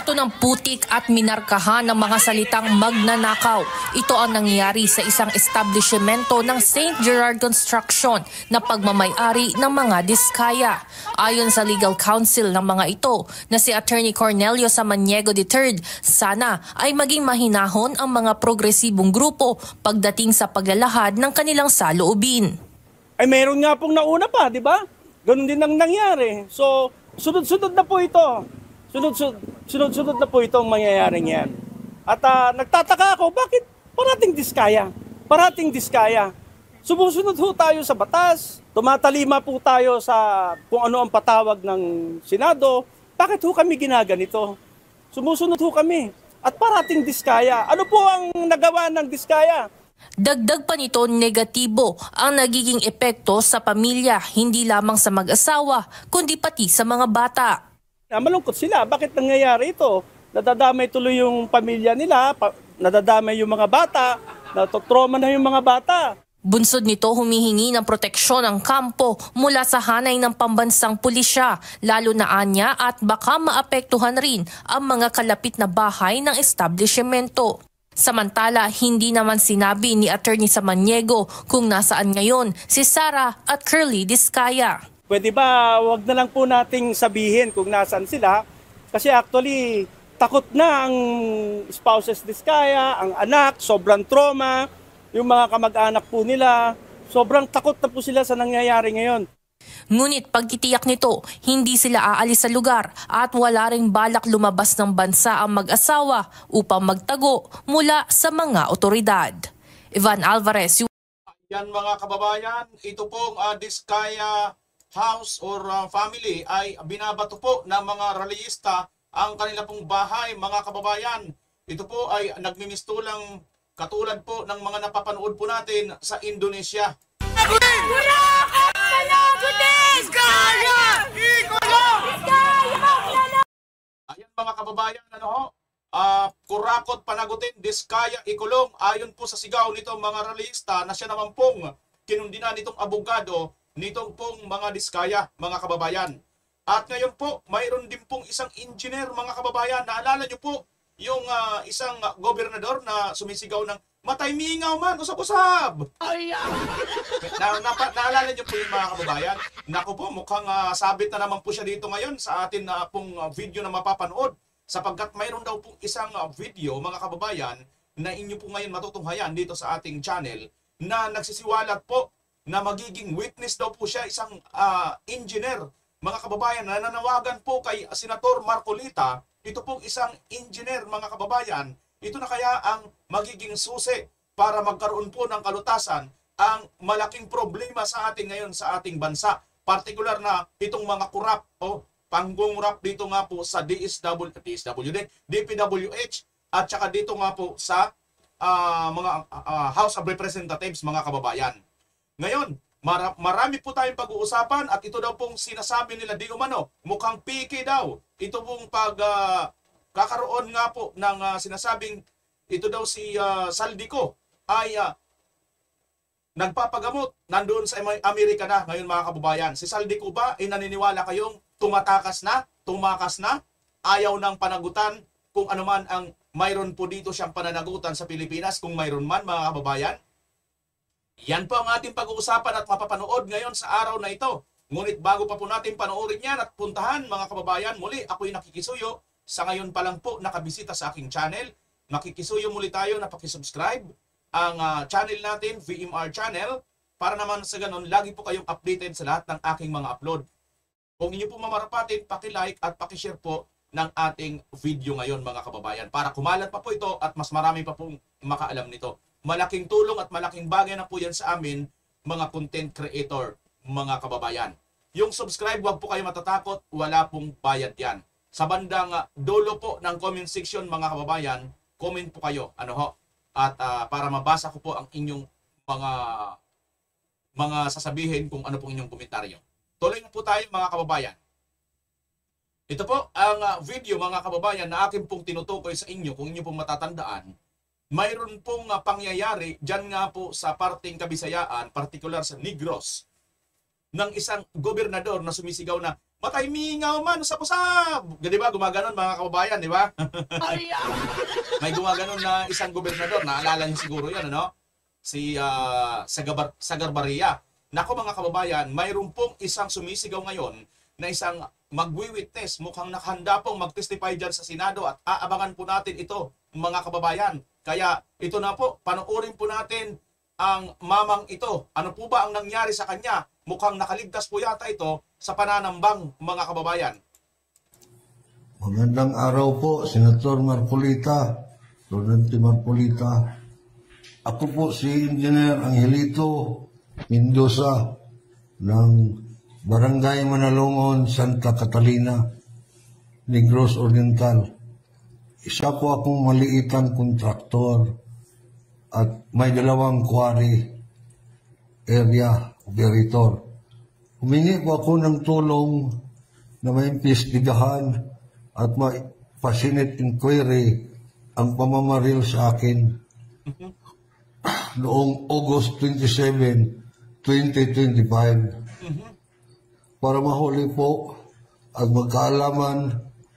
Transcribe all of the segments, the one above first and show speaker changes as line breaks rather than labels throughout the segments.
Binato ng putik at minarkahan ng mga salitang magnanakaw. Ito ang nangyayari sa isang establishmento ng St. Gerard Construction na pagmamay-ari ng mga diskaya. Ayon sa legal counsel ng mga ito na si Attorney Cornelio Samaniego III, sana ay maging mahinahon ang mga progresibong grupo pagdating sa paglalahad ng kanilang saloobin.
Ay mayroon nga pong nauna pa, di ba? Ganun din ang nangyari. So, sunod-sunod na po ito. Sunod-sunod na po itong mangyayaring yan. At nagtataka ako, bakit parating diskaya? Parating diskaya. Sumusunod ho tayo sa batas, tumatalima po tayo sa kung ano ang patawag ng Senado. Bakit ho kami ginaganito? Sumusunod ho kami. At parating diskaya. Ano po ang nagawa ng diskaya?
Dagdag pa nito, negatibo ang nagiging epekto sa pamilya, hindi lamang sa mag-asawa, kundi pati sa mga bata.
Malungkot sila. Bakit nangyayari ito? Nadadamay tuloy yung pamilya nila, nadadamay yung mga bata, natotrauma na yung mga bata.
Bunsod nito, humihingi ng proteksyon ang kampo mula sa hanay ng pambansang pulisya, lalo na anya at baka maapektuhan rin ang mga kalapit na bahay ng establishmento. Samantala, hindi naman sinabi ni Attorney Samaniego kung nasaan ngayon si Sara at Curly Diskaya.
Pwede ba wag na lang po nating sabihin kung nasaan sila? Kasi actually, takot na ang spouses Diskaya, ang anak, sobrang trauma, yung mga kamag-anak po nila, sobrang takot na po sila sa nangyayari ngayon.
Ngunit pagtitiyak nito, hindi sila aalis sa lugar at wala ring balak lumabas ng bansa ang mag-asawa upang magtago mula sa mga otoridad. Ivan Alvarez.
Yan mga kababayan, ito pong Diskaya house or family ay binabato po ng mga rallyista ang kanila pong bahay, mga kababayan. Ito po ay nagmimistulang katulad po ng mga napapanood po natin sa Indonesia. Ayan mga kababayan, ano ho? Kurakot panagutin, Diskaya ikulong. Ayon po sa sigaw nitong mga rallyista na siya naman pong kinundina nitong abogado nitong pong mga Diskaya, mga kababayan. At ngayon po, mayroon din pong isang engineer, mga kababayan. Naalala nyo po yung isang gobernador na sumisigaw ng matay mingaw man, usap-usap. Naalala nyo po yung mga kababayan? Naku po, mukhang sabit na naman po siya dito ngayon sa atin na pong video na mapapanood. Sapagkat mayroon daw pong isang video, mga kababayan, na inyo po ngayon matutunghayan dito sa ating channel na nagsisiwalat po na magiging witness daw po siya, isang engineer, mga kababayan, na nanawagan po kay Senator Marcolita. Ito pong isang engineer, mga kababayan. Ito na kaya ang magiging susi para magkaroon po ng kalutasan ang malaking problema sa ating ngayon sa ating bansa. Partikular na itong mga kurap o panggungurap dito nga po sa DPWH at saka dito nga po sa mga House of Representatives, mga kababayan. Ngayon, marami po tayong pag-uusapan at ito daw pong sinasabi nila di umano, mukhang piki daw. Ito pong kakaroon nga po ng sinasabing ito daw si Saldico ay nagpapagamot nandoon sa Amerika na ngayon, mga kababayan. Si Saldico ba ay naniniwala kayong tumakas na, ayaw ng panagutan kung ano man ang mayroon po dito siyang pananagutan sa Pilipinas, kung mayroon man, mga kababayan? Yan po ang ating pag-uusapan at mapapanood ngayon sa araw na ito. Ngunit bago pa po natin panoorin yan at puntahan, mga kababayan, muli ako'y nakikisuyo. Sa ngayon pa lang po nakabisita sa aking channel. Nakikisuyo muli tayo na pakisubscribe ang channel natin, VMR Channel, para naman sa ganon, lagi po kayong updated sa lahat ng aking mga upload. Kung inyo po mamarapatin, paki-like at paki-share po ng ating video ngayon, mga kababayan, para kumalat pa po ito at mas marami pa pong makaalam nito. Malaking tulong at malaking bagay na po yan sa amin, mga content creator, mga kababayan. Yung subscribe, wag po kayo matatakot, wala pong bayad yan. Sa bandang dulo po ng comment section, mga kababayan, comment po kayo, ano ho? At para mabasa ko po ang inyong mga sasabihin kung ano pong inyong komentaryo. Tuloy na po tayo, mga kababayan. Ito po ang video, mga kababayan, na akin pong tinutukoy sa inyo, kung inyo pong matatandaan. Mayroon pong pangyayari dyan nga po sa parting Kabisayaan, partikular sa Negros, ng isang gobernador na sumisigaw na Matay mingaw man, usap-usap. Di ba, gumaganon mga kababayan, di ba? May gumaganon na isang gobernador, naalala niyo siguro yan, ano? Si Sagarbarria. Nako mga kababayan, mayroon pong isang sumisigaw ngayon na isang magwi-witness, mukhang nakahanda pong mag-testify dyan sa Senado at aabangan po natin ito, mga kababayan. Kaya ito na po, panoorin po natin ang mamang ito. Ano po ba ang nangyari sa kanya? Mukhang nakaligtas po yata ito sa pananambang, mga kababayan.
Magandang araw po, Senator Marcolita, Rodante Marcolita. Ako po si Engineer Angelito Mendoza ng Barangay Manalongon, Santa Catalina, Negros Oriental. Isa po akong maliitang kontraktor at may dalawang quarry area operator. Humingi po ako ng tulong na maimbestigahan at ma-facilitate inquiry ang pamamaril sa akin noong August 27, 2025 para mahuli po at magkaalaman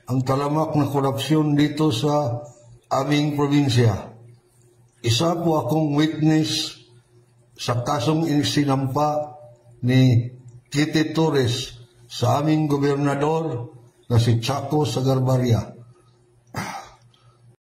ang talamak na korupsyon dito sa aming probinsya. Isa po akong witness sa kasong isinampa ni Kitty Torres sa aming gobernador na si Chaco Sagarbarria.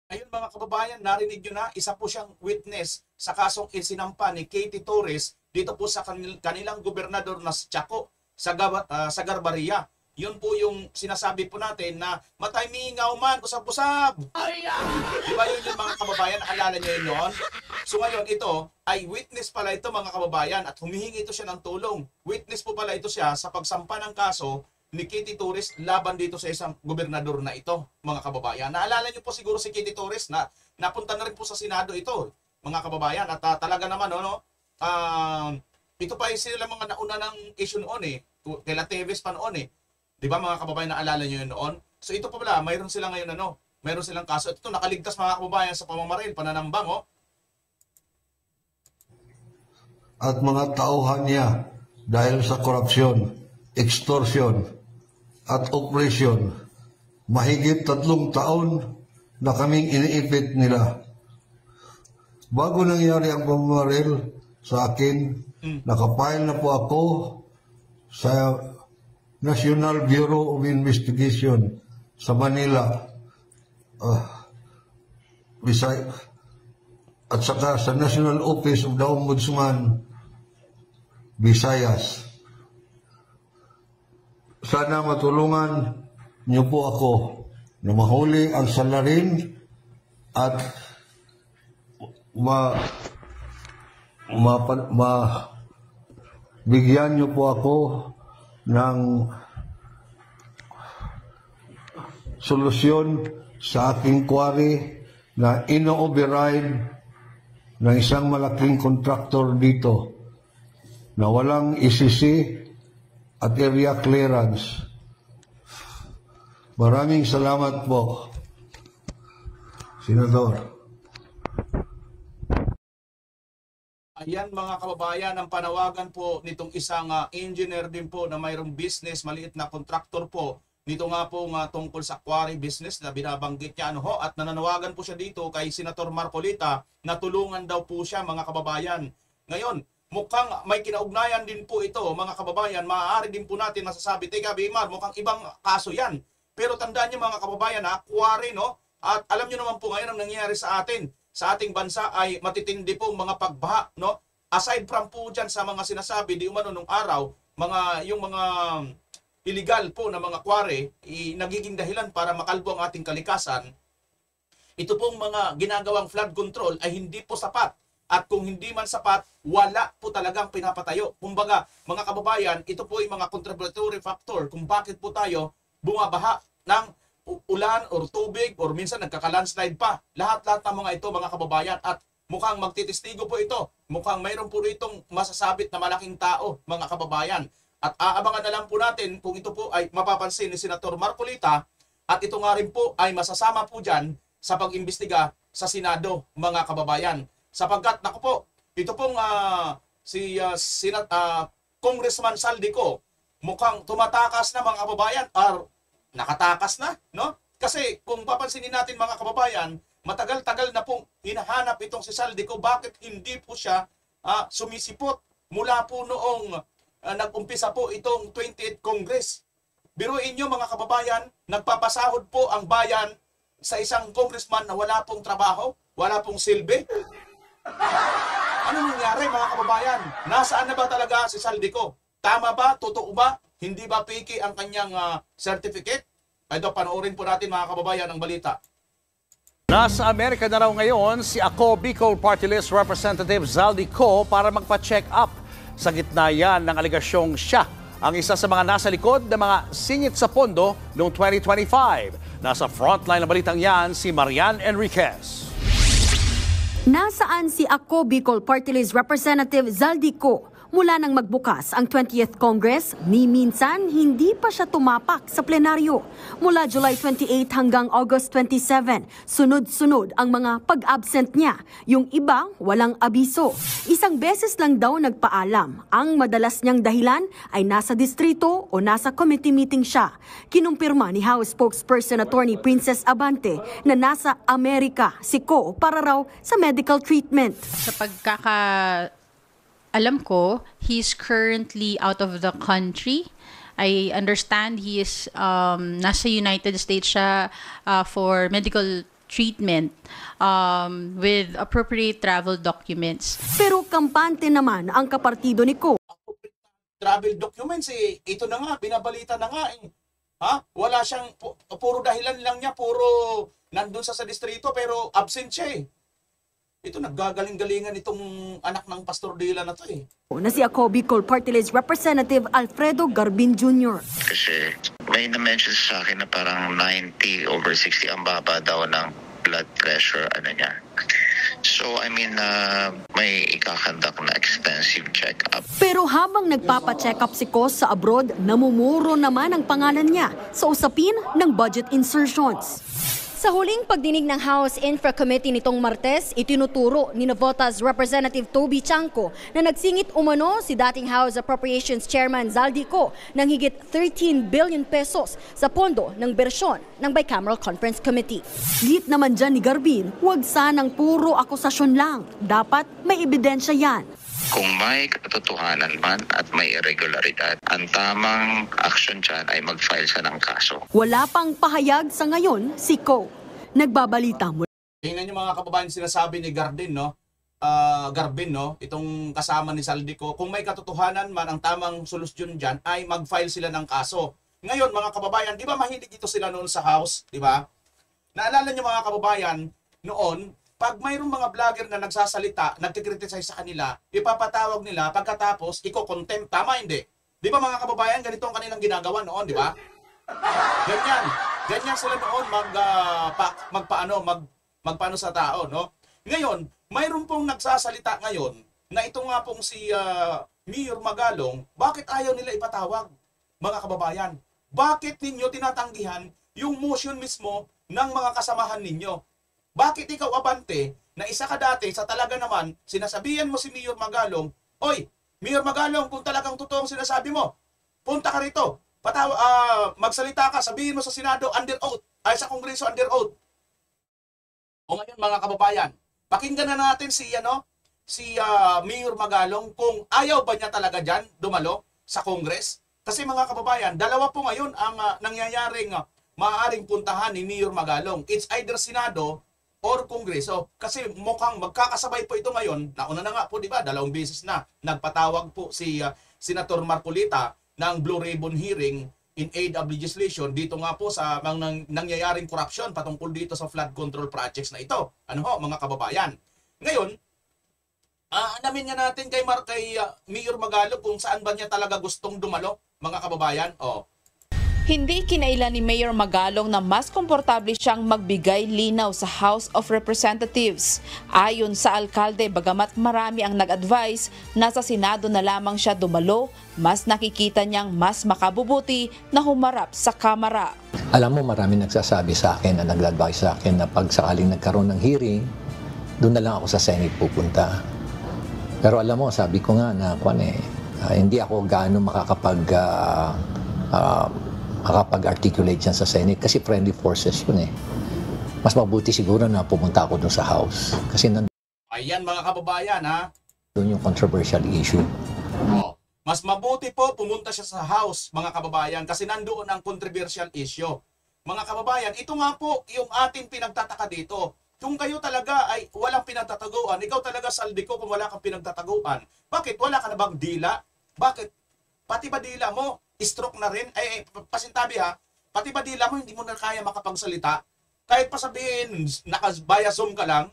Ayun mga kababayan, narinig nyo na, isa po siyang witness sa kasong isinampa ni Kitty Torres dito po sa kanilang gobernador na si Chaco Sagarbarria. Yun po yung sinasabi po natin na matay mingaw man, usap-usap. Di ba yun yung mga kababayan, alala nyo yun noon? So ngayon ito ay witness pala ito mga kababayan at humihingi ito siya ng tulong. Witness po pala ito siya sa pagsampa ng kaso ni Kitty Torres laban dito sa isang gobernador na ito, mga kababayan. Naalala nyo po siguro si Kitty Torres na napunta na rin po sa Senado ito, mga kababayan. At talaga naman, ito pa yung sila mga nauna ng issue noon kila Teves pa noon Di ba mga kababayan, naalala nyo yun noon? So ito pa pala, mayroon sila ngayon mayroon silang kaso. Ito nakaligtas mga kababayan sa pamamaril, pananambang
At mga tauhan niya dahil sa korupsyon, extortion at operation. Mahigit 3 taon na kaming iniipit nila. Bago nangyari ang pamamaril sa akin, nakapile na po ako sa National Bureau of Investigation sa Manila, at saka sa National Office of the Ombudsman, Visayas. Sana matulungan niyo po ako na mahuli ang salarin at bigyan niyo po ako ng solusyon sa aking quarry na ino-override ng isang malaking kontraktor dito na walang ECC at area clearance. Maraming salamat po, Senador.
Ayan mga kababayan, ang panawagan po nitong isang engineer din po na mayroong business, maliit na kontraktor po. Nito nga po tungkol sa quarry business na binabanggit niya at nananawagan po siya dito kay Senator Marcolita na tulungan daw po siya mga kababayan. Ngayon, mukhang may kinaugnayan din po ito mga kababayan. Maaari din po natin masasabi, teka Bimar, mukhang ibang kaso yan. Pero tandaan niyo mga kababayan quarry at alam niyo naman po ngayon ang nangyayari sa atin. Sa ating bansa ay matitindi pong mga pagbaha, Aside from po dyan sa mga sinasabi di umano nung araw, yung mga illegal po na mga quarry, nagiging dahilan para makalbo ang ating kalikasan. Ito pong mga ginagawang flood control ay hindi po sapat. At kung hindi man sapat, wala po talagang pinapatayo. Kumbaga, mga kababayan, ito po yung mga contributory factor kung bakit po tayo bumabaha ng ulan or tubig or minsan nagkaka-landslide pa. Lahat-lahat ng mga ito mga kababayan at mukhang magtitistigo po ito. Mukhang mayroon po itong masasabit na malaking tao mga kababayan. At aabangan na lang po natin kung ito po ay mapapansin ni Senator Marcolita at ito nga rin po ay masasama po dyan sa pag-imbestiga sa Senado mga kababayan. Sapagkat ito pong Congressman Saldico mukhang tumatakas na mga kababayan or nakatakas na, no? Kasi kung papansinin natin mga kababayan, matagal-tagal na pong hinahanap itong si Zaldico, bakit hindi po siya sumisipot mula po noong nag-umpisa po itong 28th Congress. Biruin nyo mga kababayan, nagpapasahod po ang bayan sa isang congressman na wala pong trabaho, wala pong silbi. Ano nangyari mga kababayan? Nasaan na ba talaga si Zaldico? Tama ba? Totoo ba? Hindi ba fake ang kanyang certificate? Ito, panoorin po natin mga kababayan ang balita.
Nasa Amerika na raw ngayon si Ako Bicol Party List Representative Zaldico para magpa-check up. Sa gitna yan ng aligasyong siya ang isa sa mga nasa likod ng mga singit sa pondo noong 2025. Nasa frontline ng balitang yan si Marian Enriquez.
Nasaan si Ako Bicol Party List Representative Zaldico? Mula nang magbukas ang 20th Congress, ni minsan hindi pa siya tumapak sa plenaryo. Mula July 28 hanggang August 27, sunod-sunod ang mga pag-absent niya. Yung iba, walang abiso. Isang beses lang daw nagpaalam. Ang madalas niyang dahilan ay nasa distrito o nasa committee meeting siya. Kinumpirma ni House Spokesperson Attorney Princess Abante na nasa Amerika si Ko para raw sa medical treatment.
Sa alam ko, he's currently out of the country. I understand he is nasa United States siya for medical treatment with appropriate travel documents.
Pero kampante naman ang kapartido ni Ko.
Travel documents ito na nga, binabalita na nga Wala siyang, puro dahilan lang niya, puro nandun sa distrito pero absent siya Ito, naggagaling-galingan itong anak ng Pastor Dela na to
Na si Ako Bicol Party List Representative Alfredo Garbin Jr.
Kasi may na-mention sa akin na parang 90/60 ang baba daw ng blood pressure niya. So, may ikakandak na extensive check-up.
Pero habang nagpapa-check up si Ko sa abroad, namumuro naman ang pangalan niya sa usapin ng budget insertions. Sa huling pagdinig ng House Infra Committee nitong Martes, itinuturo ni Navotas Representative Toby Chanco na nagsingit umano si dating House Appropriations Chairman Zaldico ng higit 13 billion pesos sa pondo ng bersyon ng Bicameral Conference Committee. Git naman dyan ni Garbin, huwag sanang puro akusasyon lang. Dapat may ebidensya yan.
Kung may katotohanan man at may irregularidad, ang tamang action dyan ay mag-file siya ng kaso.
Wala pang pahayag sa ngayon si Ko. Nagbabalita mo.
Tingnan niyo mga kababayan, sinasabi ni Garbin, itong kasama ni Zaldico, kung may katotohanan man, ang tamang solusyon dyan ay mag-file sila ng kaso. Ngayon mga kababayan, di ba mahilig ito sila noon sa House, di ba? Naalala niyo mga kababayan, noon, pag mayroong mga vlogger na nagsasalita, nagkikriticize sa kanila, ipapatawag nila, pagkatapos, iko-contempt. Tama, hindi? Di ba mga kababayan, ganito ang kanilang ginagawa noon, di ba? Ganyan sila noon magpaano sa tao, no? Ngayon, mayroon pong nagsasalita ngayon, na ito nga pong si Mayor Magalong, bakit ayaw nila ipatawag, mga kababayan? Bakit ninyo tinatanggihan yung motion mismo ng mga kasamahan ninyo? Bakit ikaw, Abante, na isa ka dati sa talaga naman, sinasabihan mo si Mayor Magalong, Oy, Mayor Magalong, kung talagang totoo ang sinasabi mo, punta ka rito, magsalita ka, sabihin mo sa Senado under oath, ay sa Kongreso under oath. O ngayon mga kababayan, pakinggan na natin si Mayor Magalong kung ayaw ba niya talaga dyan dumalo sa Congress. Kasi mga kababayan, dalawa po ngayon ang nangyayaring maaaring puntahan ni Mayor Magalong. It's either Senado or Kongreso. Kasi mukhang magkakasabay po ito ngayon. Nauna na nga po, di ba? 2 beses na nagpatawag po si Senator Marcolita ng Blue Ribbon Hearing in aid of legislation dito nga po sa nangyayaring korupsyon patungkol dito sa flood control projects na ito. Mga kababayan. Ngayon, alamin nga natin kay Mayor Magalong kung saan ba niya talaga gustong dumalo, mga kababayan.
Hindi kinailan ni Mayor Magalong na mas komportable siyang magbigay linaw sa House of Representatives. Ayon sa alkalde, bagamat marami ang nag-advise na sa Senado na lamang siya dumalo, mas nakikita niyang mas makabubuti na humarap sa Kamara.
Alam mo, marami nagsasabi sa akin na nag-advise sa akin na pag sakaling nagkaroon ng hearing, doon na lang ako sa Senate pupunta. Pero alam mo, sabi ko nga na Hindi ako gaano makakapag-articulate dyan sa Senate kasi friendly forces yun eh. Mas mabuti siguro na pumunta ako doon sa House kasi
Ayan mga kababayan ha.
doon yung controversial issue.
Oh, mas mabuti po pumunta siya sa House mga kababayan kasi nandoon ang controversial issue. Mga kababayan, ito nga po yung ating pinagtataka dito. Kung kayo talaga ay walang pinagtataguan, ikaw talaga Saldico kung wala kang pinagtataguan, bakit wala ka na bang dila? Bakit? Pati ba dila mo, stroke na rin? Pasintabi ha, pati ba dila mo hindi mo na kaya makapagsalita? Kahit pa sabihin, nakabaya Zoom ka lang,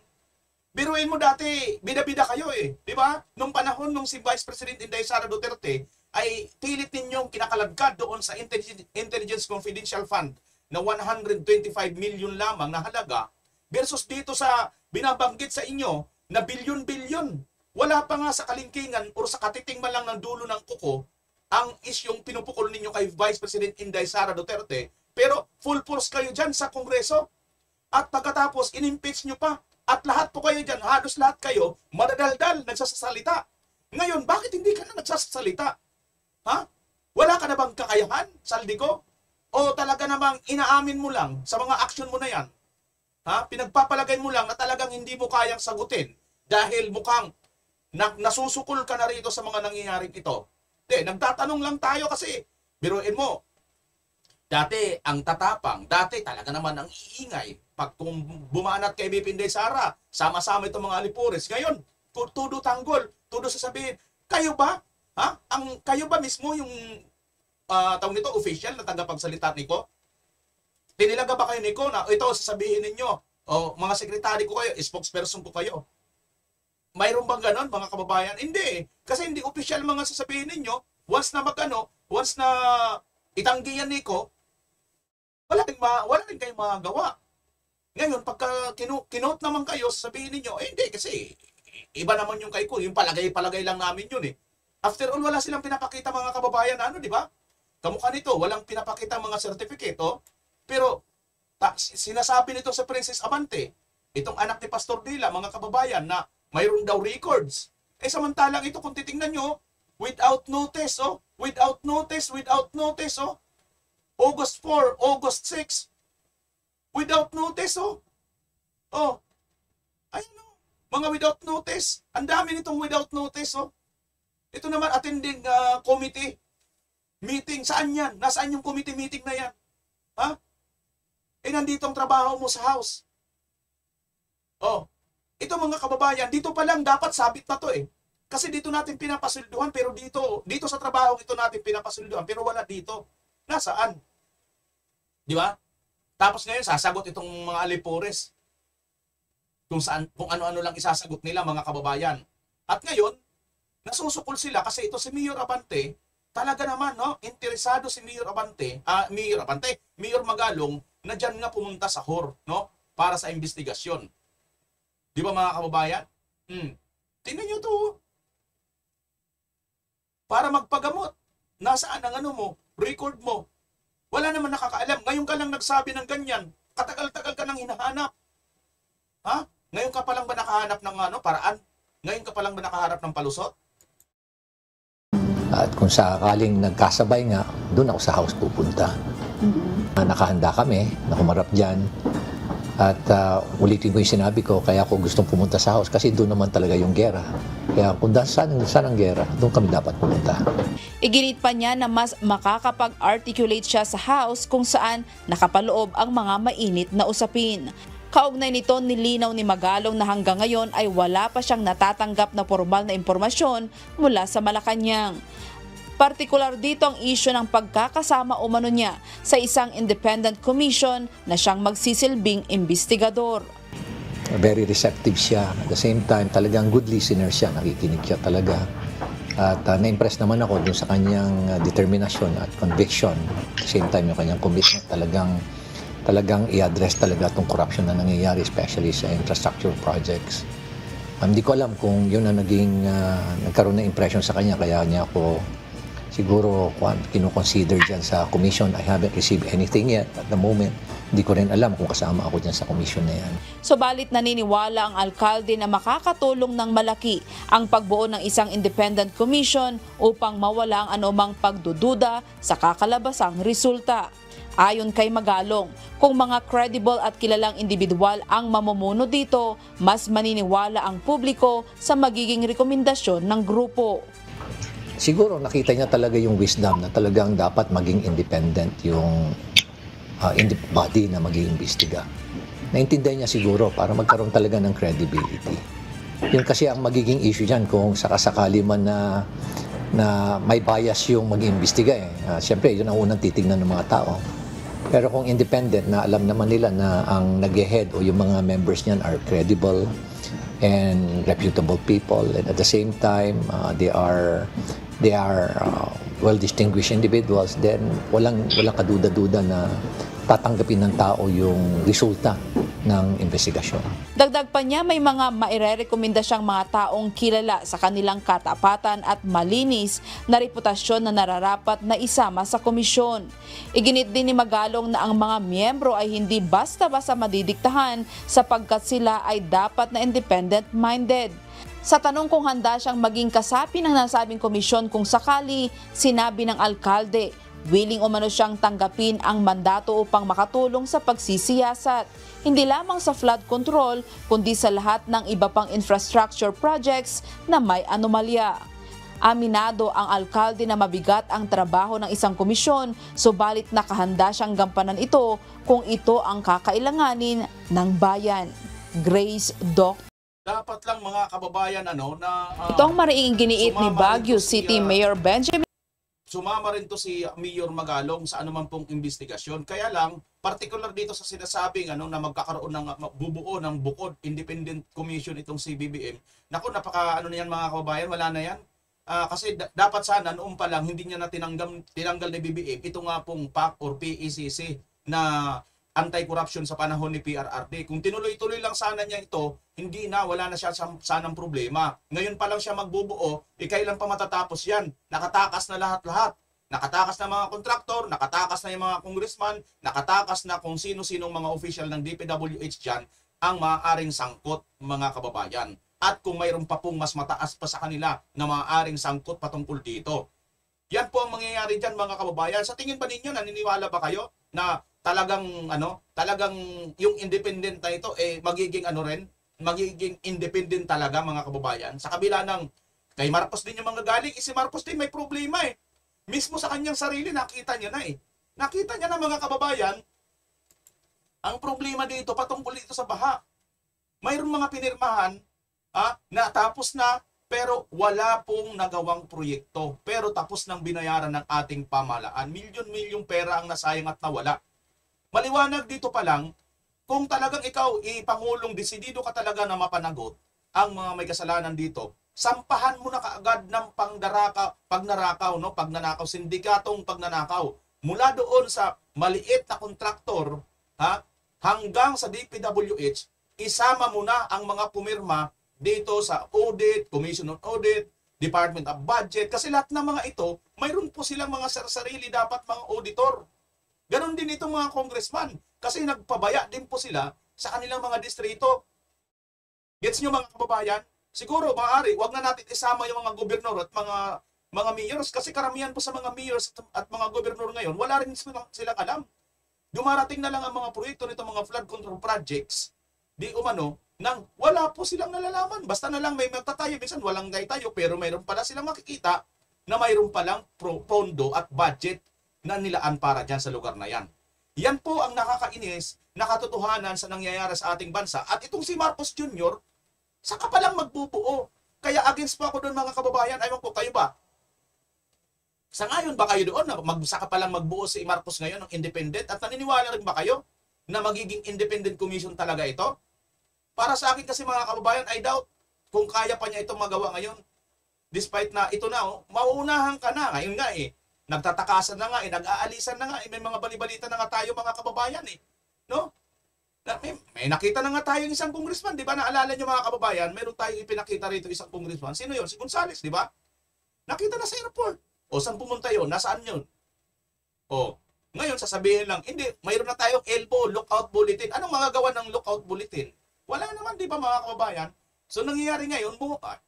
biruin mo dati, bida-bida kayo eh. Di ba? Nung panahon nung si Vice President Inday Sara Duterte, ay pilit ninyong kinakaladkad doon sa Intelligence Confidential Fund na 125 million lamang na halaga versus dito sa binabanggit sa inyo na bilyon-bilyon. Wala pa nga sa kalingkingan o sa katiting man lang ng dulo ng kuko ang isyong pinupukol ninyo kay Vice President Inday Sara Duterte, pero full force kayo dyan sa Kongreso. At pagkatapos, in-impeach nyo pa. At lahat po kayo dyan, halos lahat kayo, madadaldal, nagsasalita. Ngayon, bakit hindi ka na nagsasalita? Ha? Wala ka na bang kakayahan, Saldico? O talaga namang inaamin mo lang sa mga aksyon mo na yan? Ha? Pinagpapalagay mo lang na talagang hindi mo kayang sagutin dahil mukhang nasusukol ka na rito sa mga nangyayaring ito. Nagtatanong lang tayo kasi, biruin mo, dati ang tatapang, dati talaga naman ang iingay. Pag kung bumanat kay BP Inday Sara, sama-sama itong mga Alipores. Ngayon, tudo tanggol, tudo sasabihin, kayo ba? Ha? Kayo ba mismo yung tawag nito, official na tagapagsalita niko? Tinilaga ba kayo niko na ito sasabihin ninyo, o mga sekretary ko kayo, spokesperson ko kayo? Mayroon bang ganon mga kababayan? Hindi. Kasi hindi official mga sasabihin ninyo, once na once na itanggi yan niko, wala rin kayong magagawa. Ngayon, pagka kinote naman kayo, sabihin ninyo, hindi kasi iba naman yung kay ko, yung palagay lang namin yun eh. After all, wala silang pinapakita mga kababayan, di ba? Kamukha nito, walang pinapakita mga certificate, pero sinasabi nito sa Princess Amante, itong anak ni Pastor Dila, mga kababayan, na mayroon daw records. Samantalang ito, kung titingnan nyo, without notice, without notice, August 4, August 6, without notice, ayun, mga without notice. Ang dami nitong without notice, Ito naman, attending committee meeting. Saan yan? Nasaan yung committee meeting na yan? Ha? Nandito ang trabaho mo sa house. Ito mga kababayan, dito pa lang dapat sabit na to eh. Kasi dito natin pinapasilduhan, pero dito sa trabaho ito natin pinapasilduhan, pero wala dito. Nasaan? Di ba? Tapos ngayon, sasagot itong mga Alipores kung ano-ano lang isasagot nila mga kababayan. At ngayon, nasusukol sila kasi ito si Mayor Abante, talaga naman, interesado si Mayor Abante, Mayor Magalong, na dyan nga pumunta sa HOR, para sa investigasyon. Di ba mga kababayan? Tingnan nyo to. Para magpagamot. Nasaan ang record mo? Wala naman nakakaalam. Ngayon ka lang nagsabi ng ganyan. Katagal-tagal ka nang hinahanap. Ha? Ngayon ka pa lang ba nakahanap ng paraan? Ngayon ka pa lang ba nakahanap ng palusot?
At kung sakaling nagkasabay nga, doon ako sa house pupunta. Nakahanda kami, nakumarap dyan. At ulitin ko yung sinabi ko, kaya ako gustong pumunta sa house kasi doon naman talaga yung gera. Kaya kung saan ang gera, doon kami dapat pumunta.
Iginit pa niya na mas makakapag-articulate siya sa house kung saan nakapaloob ang mga mainit na usapin. Kaugnay nito, nilinaw ni Magalong na hanggang ngayon ay wala pa siyang natatanggap na formal na impormasyon mula sa Malacanang. Partikular dito ang isyu ng pagkakasama umano niya sa isang independent commission na siyang magsisilbing investigador.
Very receptive siya. At the same time, talagang good listener siya. Nakikinig siya talaga. At na-impress naman ako dun sa kanyang determinasyon at conviction. At the same time, yung kanyang commitment talagang i-address talaga itong corruption na nangyayari, especially sa infrastructure projects. Hindi ko alam kung yun ang nagkaroon ng impression sa kanya, kaya niya ako siguro kinukonsider dyan sa commission. I haven't received anything yet at the moment. Hindi ko rin alam kung kasama ako dyan sa komisyon na yan.
Subalit naniniwala ang alkalde na makakatulong ng malaki ang pagbuo ng isang independent commission upang mawala ang anumang pagdududa sa kakalabasang resulta. Ayon kay Magalong, kung mga credible at kilalang individual ang mamumuno dito, mas maniniwala ang publiko sa magiging rekomendasyon ng grupo.
Siguro nakita niya talaga yung wisdom na talagang dapat maging independent yung body na mag-iimbestiga. Naintindihan niya siguro para magkaroon talaga ng credibility. Yun kasi ang magiging issue dyan kung sakasakali man na may bias yung mag-iimbestiga eh. Siyempre, yun ang unang titignan ng mga tao. Pero kung independent na alam naman nila na ang nag-head o yung mga members niyan are credible and reputable people, and at the same time they are well-distinguished individuals, then walang kaduda-duda na tatanggapin ng tao yung resulta ng investigasyon.
Dagdag pa niya, may mga mairerekomenda siyang mga taong kilala sa kanilang katapatan at malinis na reputasyon na nararapat na isama sa komisyon. Iginit din ni Magalong na ang mga miyembro ay hindi basta-basta madidiktahan sapagkat sila ay dapat na independent-minded. Sa tanong kung handa siyang maging kasapi ng nasabing komisyon kung sakali, sinabi ng alkalde, willing umano siyang tanggapin ang mandato upang makatulong sa pagsisiyasat, hindi lamang sa flood control, kundi sa lahat ng iba pang infrastructure projects na may anomalya. Aminado ang alkalde na mabigat ang trabaho ng isang komisyon, subalit nakahanda siyang gampanan ito kung ito ang kakailanganin ng bayan. Grace Doc.
Dapat lang mga kababayan
Ito ang mariing giniit ni Baguio City Mayor Benjamin.
Sumama rin to si Mayor Magalong sa anuman pong investigasyon. Kaya lang, particular dito sa sinasabing na magkakaroon ng bubuo ng bukod independent commission itong CBBM. Naku, napaka na yan mga kababayan, wala na yan. Kasi dapat sana noon pa lang hindi niya na tinanggal ni BBM ito nga pong PAC or PECC na anti-corruption sa panahon ni PRRD. Kung tinuloy-tuloy lang sana niya ito, wala na siya sanang problema. Ngayon pa lang siya magbubuo, kailan pa matatapos yan? Nakatakas na lahat-lahat. Nakatakas na mga kontraktor, nakatakas na yung mga congressman, nakatakas na kung sino-sinong mga official ng DPWH dyan ang maaaring sangkot mga kababayan. At kung mayroon pa pong mas mataas pa sa kanila na maaaring sangkot patungkol dito. Yan po ang mangyayari dyan mga kababayan. Sa tingin ba ninyo, naniniwala ba kayo na talagang yung independent na ito magiging independent talaga mga kababayan? Sa kabila ng kay Marcos din yung mga galing, si Marcos din may problema eh. Mismo sa kanyang sarili nakita niya na eh. Nakita niya na mga kababayan, ang problema dito patungkol dito sa baha. Mayroon mga pinirmahan na tapos na pero wala pong nagawang proyekto. Pero tapos nang binayaran ng ating pamahalaan. Milyon-milyong pera ang nasayang at nawala. Maliwanag dito pa lang, kung talagang ikaw Pangulong, desidido ka talaga na mapanagot ang mga may kasalanan dito, sampahan mo na kaagad ng pagnanakaw, sindikatong pagnanakaw. Mula doon sa maliit na kontraktor hanggang sa DPWH, isama mo na ang mga pumirma dito sa audit, Commission on Audit, Department of Budget, kasi lahat ng mga ito, mayroon po silang mga sarili dapat mga auditor. Ganon din itong mga congressman kasi nagpabaya din po sila sa kanilang mga distrito. Gets nyo mga kababayan? Siguro maaari, wag na natin isama yung mga gobernador at mga mayors kasi karamihan po sa mga mayors at mga gobernador ngayon, wala rin silang alam. Dumarating na lang ang mga proyekto nito mga flood control projects, di umano, nang wala po silang nalalaman. Basta na lang may magtatayo, minsan walang tayo, pero mayroon pala silang makikita na mayroon palang pondo at budget na nilaan para dyan sa lugar na yan. Yan po ang nakakainis na katotohanan sa nangyayari sa ating bansa. At itong si Marcos Jr., saka pa lang magbubuo. Kaya against po ako doon mga kababayan. Ayaw po, kayo ba? Sa ngayon ba kayo doon na saka pa lang magbuo si Marcos ngayon ng independent? At naniniwala rin ba kayo na magiging independent commission talaga ito? Para sa akin kasi mga kababayan, I doubt kung kaya pa niya itong magawa ngayon. Despite na ito na, mauunahan ka na. Ngayon nga nagtatakasan na nga nag-aalisan na nga may mga balibalita na nga tayo mga kababayan no? May nakita na nga tayo isang congressman, di ba? Naalala niyo mga kababayan, meron tayong ipinakita rito isang congressman. Sino yon? Si Gonzales, di ba? Nakita na sa airport. O saan pumunta yon? Nasaan yon? O, Ngayon, sasabihin lang, hindi, mayroon na tayong elbow, lookout bulletin. Anong magagawa ng lookout bulletin? Wala naman, di ba mga kababayan? So, nangyayari ngayon,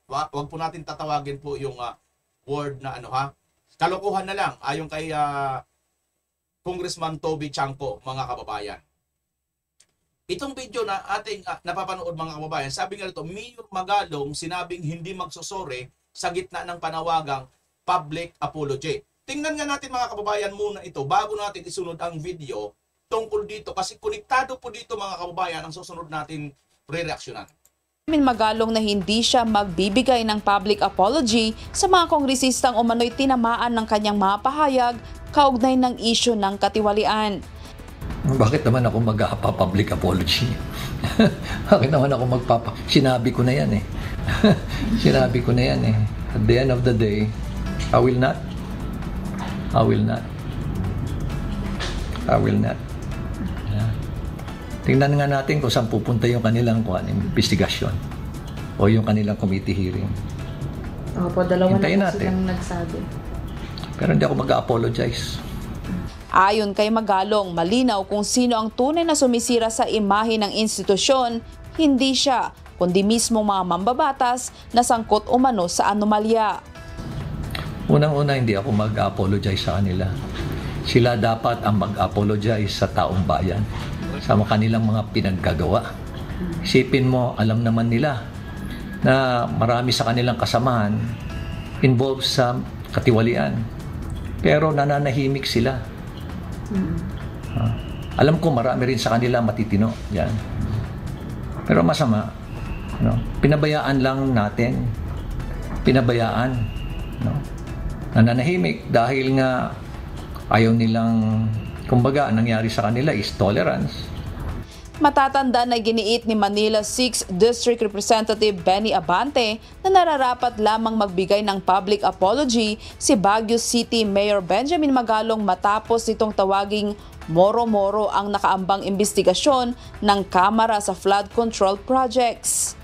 wag po natin tatawagin po yung word na kalokohan na lang, ayon kay Congressman Toby Chanco, mga kababayan. Itong video na ating napapanood mga kababayan, sabi nga ito, Mayor Magalong sinabing hindi magsusore sa gitna ng panawagang public apology. Tingnan nga natin mga kababayan muna ito bago natin isunod ang video tungkol dito kasi konektado po dito mga kababayan ang susunod natin re-reaksyonan.
Magalong na hindi siya magbibigay ng public apology sa mga kongresistang umano'y tinamaan ng kanyang mga pahayag kaugnay ng isyu ng katiwalian.
Bakit naman ako mag-public apology? Bakit naman ako Sinabi ko na yan eh. Sinabi ko na yan eh. At the end of the day, I will not. Yeah. Tingnan nga natin kung saan pupunta yung kanilang investigasyon o yung kanilang committee hearing.
Opo, dalawa
Hintayin
na po
natin.
silang nagsabi.
Pero hindi ako mag-apologize.
Ayon kay Magalong, malinaw kung sino ang tunay na sumisira sa imahe ng institusyon, hindi siya, kundi mismo mga mambabatas na sangkot umano sa anomalya.
Unang-una, hindi ako mag-apologize sa kanila. Sila dapat ang mag-apologize sa taong bayan sa kanilang mga pinaggagawa. Isipin mo, alam naman nila na marami sa kanilang kasamahan involved sa katiwalian. Pero nananahimik sila. Alam ko marami rin sa kanila matitino. Yan. Pero masama. Pinabayaan lang natin. Pinabayaan. Nananahimik dahil nga ayaw nilang, kumbaga, nangyari sa kanila is tolerance.
Matatanda na giniit ni Manila 6th District Representative Benny Abante na nararapat lamang magbigay ng public apology si Baguio City Mayor Benjamin Magalong matapos nitong tawaging moro-moro ang nakaambang investigasyon ng Kamara sa flood control projects.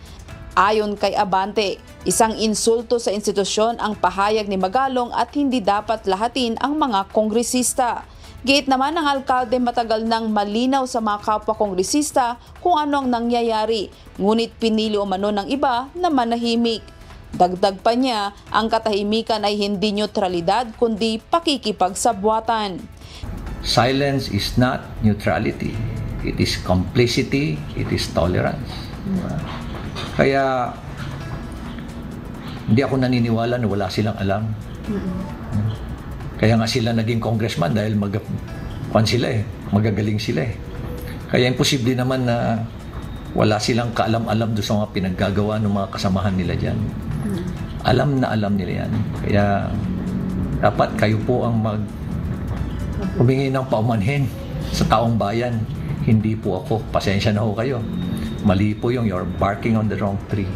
Ayon kay Abante, isang insulto sa institusyon ang pahayag ni Magalong at hindi dapat lahatin ang mga kongresista. Giit naman ng alkalde matagal nang malinaw sa mga kapwa kongresista kung ano ang nangyayari, ngunit pinili umano ng iba na manahimik. Dagdag pa niya, ang katahimikan ay hindi neutralidad kundi pakikipagsabwatan.
Silence is not neutrality. It is complicity, it is tolerance. Kaya hindi ako naniniwala na wala silang alam. Kaya nga sila naging congressman dahil magagaling sila eh. Kaya imposible naman na wala silang kaalam-alam doon sa mga pinaggagawa ng mga kasamahan nila dyan. Alam na alam nila yan. Kaya dapat kayo po ang humingi ng paumanhin sa taong bayan. Hindi po ako. Pasensya na ho kayo. Mali po yung you're barking on the wrong tree.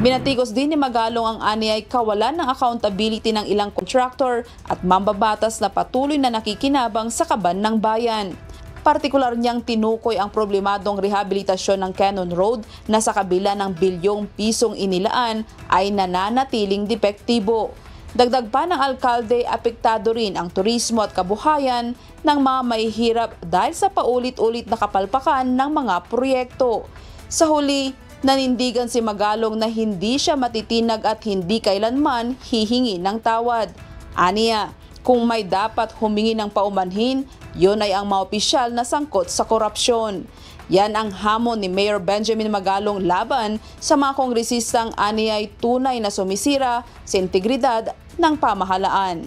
Binatikos din ni Magalong ang anyay kawalan ng accountability ng ilang contractor at mambabatas na patuloy na nakikinabang sa kaban ng bayan. Partikular niyang tinukoy ang problemadong rehabilitasyon ng Cannon Road na sa kabila ng bilyong pisong inilaan ay nananatiling depektibo. Dagdag pa ng alkalde, apektado rin ang turismo at kabuhayan ng mga mahihirap dahil sa paulit-ulit na kapalpakan ng mga proyekto. Sa huli, nanindigan si Magalong na hindi siya matitinag at hindi kailanman hihingi ng tawad. Aniya, kung may dapat humingi ng paumanhin, yun ay ang mga opisyal na sangkot sa korupsyon. Yan ang hamon ni Mayor Benjamin Magalong laban sa mga kongresistang aniya ay tunay na sumisira sa integridad ng pamahalaan.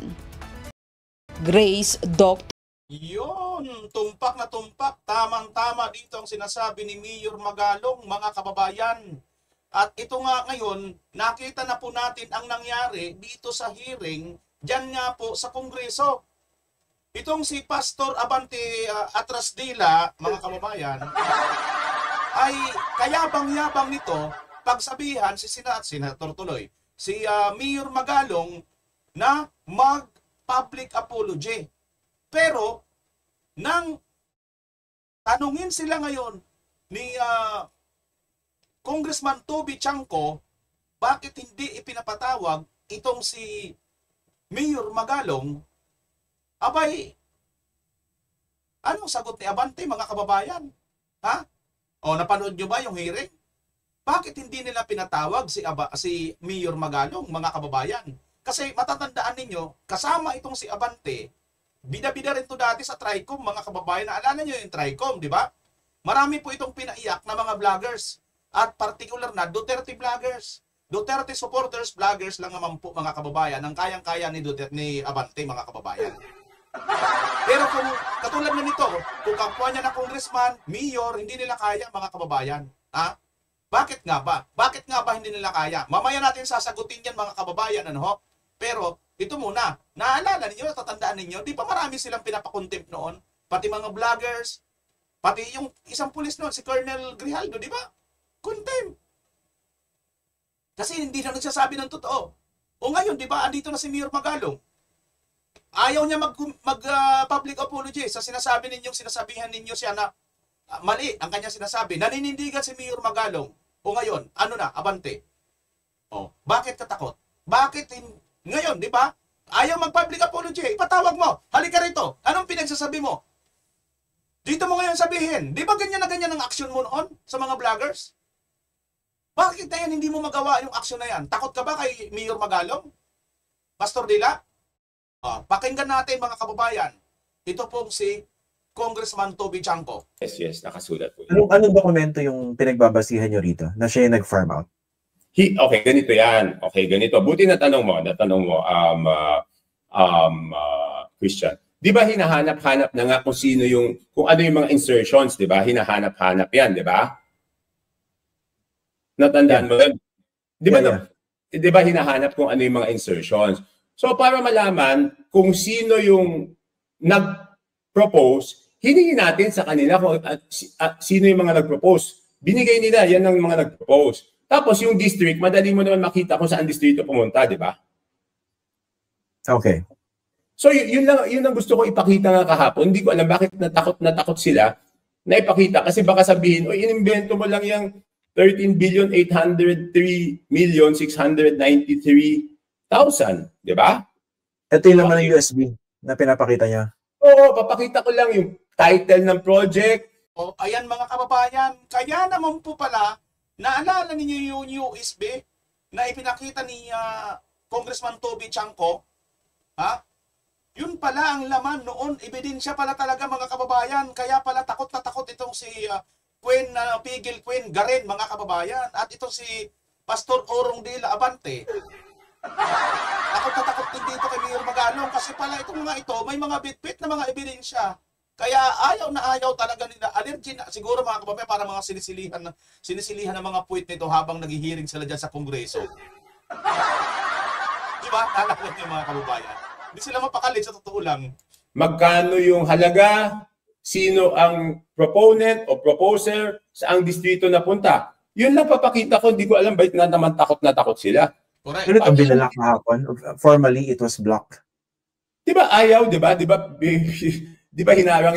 Grace Dr.
Yun, tumpak na tumpak, tamang-tama dito ang sinasabi ni Mayor Magalong, mga kababayan. At ito nga ngayon, nakita na po natin ang nangyari dito sa hearing, dyan nga po sa Kongreso. Itong si Pastor Abante Atrasdila, mga kababayan, ay kayabang-yabang nito pagsabihan si Senator tuloy, si Mayor Magalong na mag-public apology. Pero, nang tanungin sila ngayon ni Congressman Toby Chanco, bakit hindi ipinapatawag itong si Mayor Magalong, abay, Anong sagot ni Abante, mga kababayan? Ha? O, napanood nyo ba yung hearing? Bakit hindi nila pinatawag si Mayor Magalong, mga kababayan? Kasi matatandaan ninyo, kasama itong si Abante, bida-bida rin to dati sa TRICOM, mga kababayan. Naalala nyo yung TRICOM, di ba? Marami po itong pinaiyak na mga vloggers at particular na Duterte vloggers. Duterte supporters, vloggers lang naman po, mga kababayan, ang kayang-kaya ni Abante, mga kababayan. Pero kung katulad na nito, kung kapwa niya na congressman, mayor, hindi nila kaya, mga kababayan. Ha? Bakit nga ba? Bakit nga ba hindi nila kaya? Mamaya natin sasagutin yan, mga kababayan, ano ho? Pero ito muna, naalala ninyo, natatandaan ninyo, di ba marami silang pinapakontempt noon? Pati mga vloggers, pati yung isang pulis noon, si Colonel Grijaldo, di ba? Contempt. Kasi hindi na nagsasabi ng totoo. O ngayon, di ba, andito na si Mayor Magalong. Ayaw niya mag-public apology sa sinasabi ninyong sinasabihan ninyo siya na mali ang kanya sinasabi. Naninindigan si Mayor Magalong. O ngayon, ano na, Abante? O, bakit katakot? Bakit ngayon, di ba? Ayaw mag-public apology. Ipatawag mo. Halika rito. Anong pinagsasabi mo? Dito mo ngayon sabihin. Di ba ganyan na ganyan ang action mo noon sa mga vloggers? Bakit na yan hindi mo magawa yung action na yan? Takot ka ba kay Mayor Magalong? Pastor Dila? Pakinggan natin, mga kababayan. Ito po si Congressman Toby Chanco.
Yes, nakasulat po.
Anong dokumento yung pinagbabasihan nyo rito na siya yung nag-farm out?
Okay, ganito yan. Okay, ganito. Buti natanong mo, Christian. Di ba hinahanap-hanap na nga kung sino kung ano yung mga insertions, di ba? Hinahanap-hanap yan, di ba? Natandaan mo yun? Di ba, di ba hinahanap kung ano yung mga insertions? So, para malaman kung sino yung nag-propose, hiningi natin sa kanila kung sino yung mga nag-propose. Binigay nila, yan ang mga nag-propose. Tapos yung district, madali mo naman makita kung saan distrito pumunta, di ba?
Okay.
So yun ang gusto ko ipakita nga kahapon. Hindi ko alam bakit natakot sila na ipakita. Kasi baka sabihin, o inimbento mo lang yung 13,803,693,000. Di ba?
Ito yung laman ng USB na pinapakita niya.
Oo, papakita ko lang yung title ng project.
O, ayan, mga kababayan. Kaya naman po pala, naalala ninyo yung USB na ipinakita ni Congressman Toby Chanco? Ha? Yun pala ang laman noon. Ebidensya pala talaga, mga kababayan. Kaya pala takot na takot itong si Pigil Queen Garen, mga kababayan. At itong si Pastor Orong Dila Abante. Takot na takot din dito kay Mayor Magalong kasi pala itong mga ito may mga bitbit na mga ebidensya. Kaya ayaw na ayaw talaga nila. Allergy na siguro, mga kababayan, para mga sinisilihan ng mga puwit nito habang naghihiring sila dyan sa Kongreso. Diba? Nalala niyo, mga kababayan. Hindi sila mapakali, sa totoo lang.
Magkano yung halaga? Sino ang proponent o proposer? Saang distrito na punta? Yun lang papakita ko. Hindi ko alam bakit na naman takot na takot sila.
Correct.
Pero ito binala kahapon. Formally, it was blocked.
Diba ayaw, diba? Diba hinarang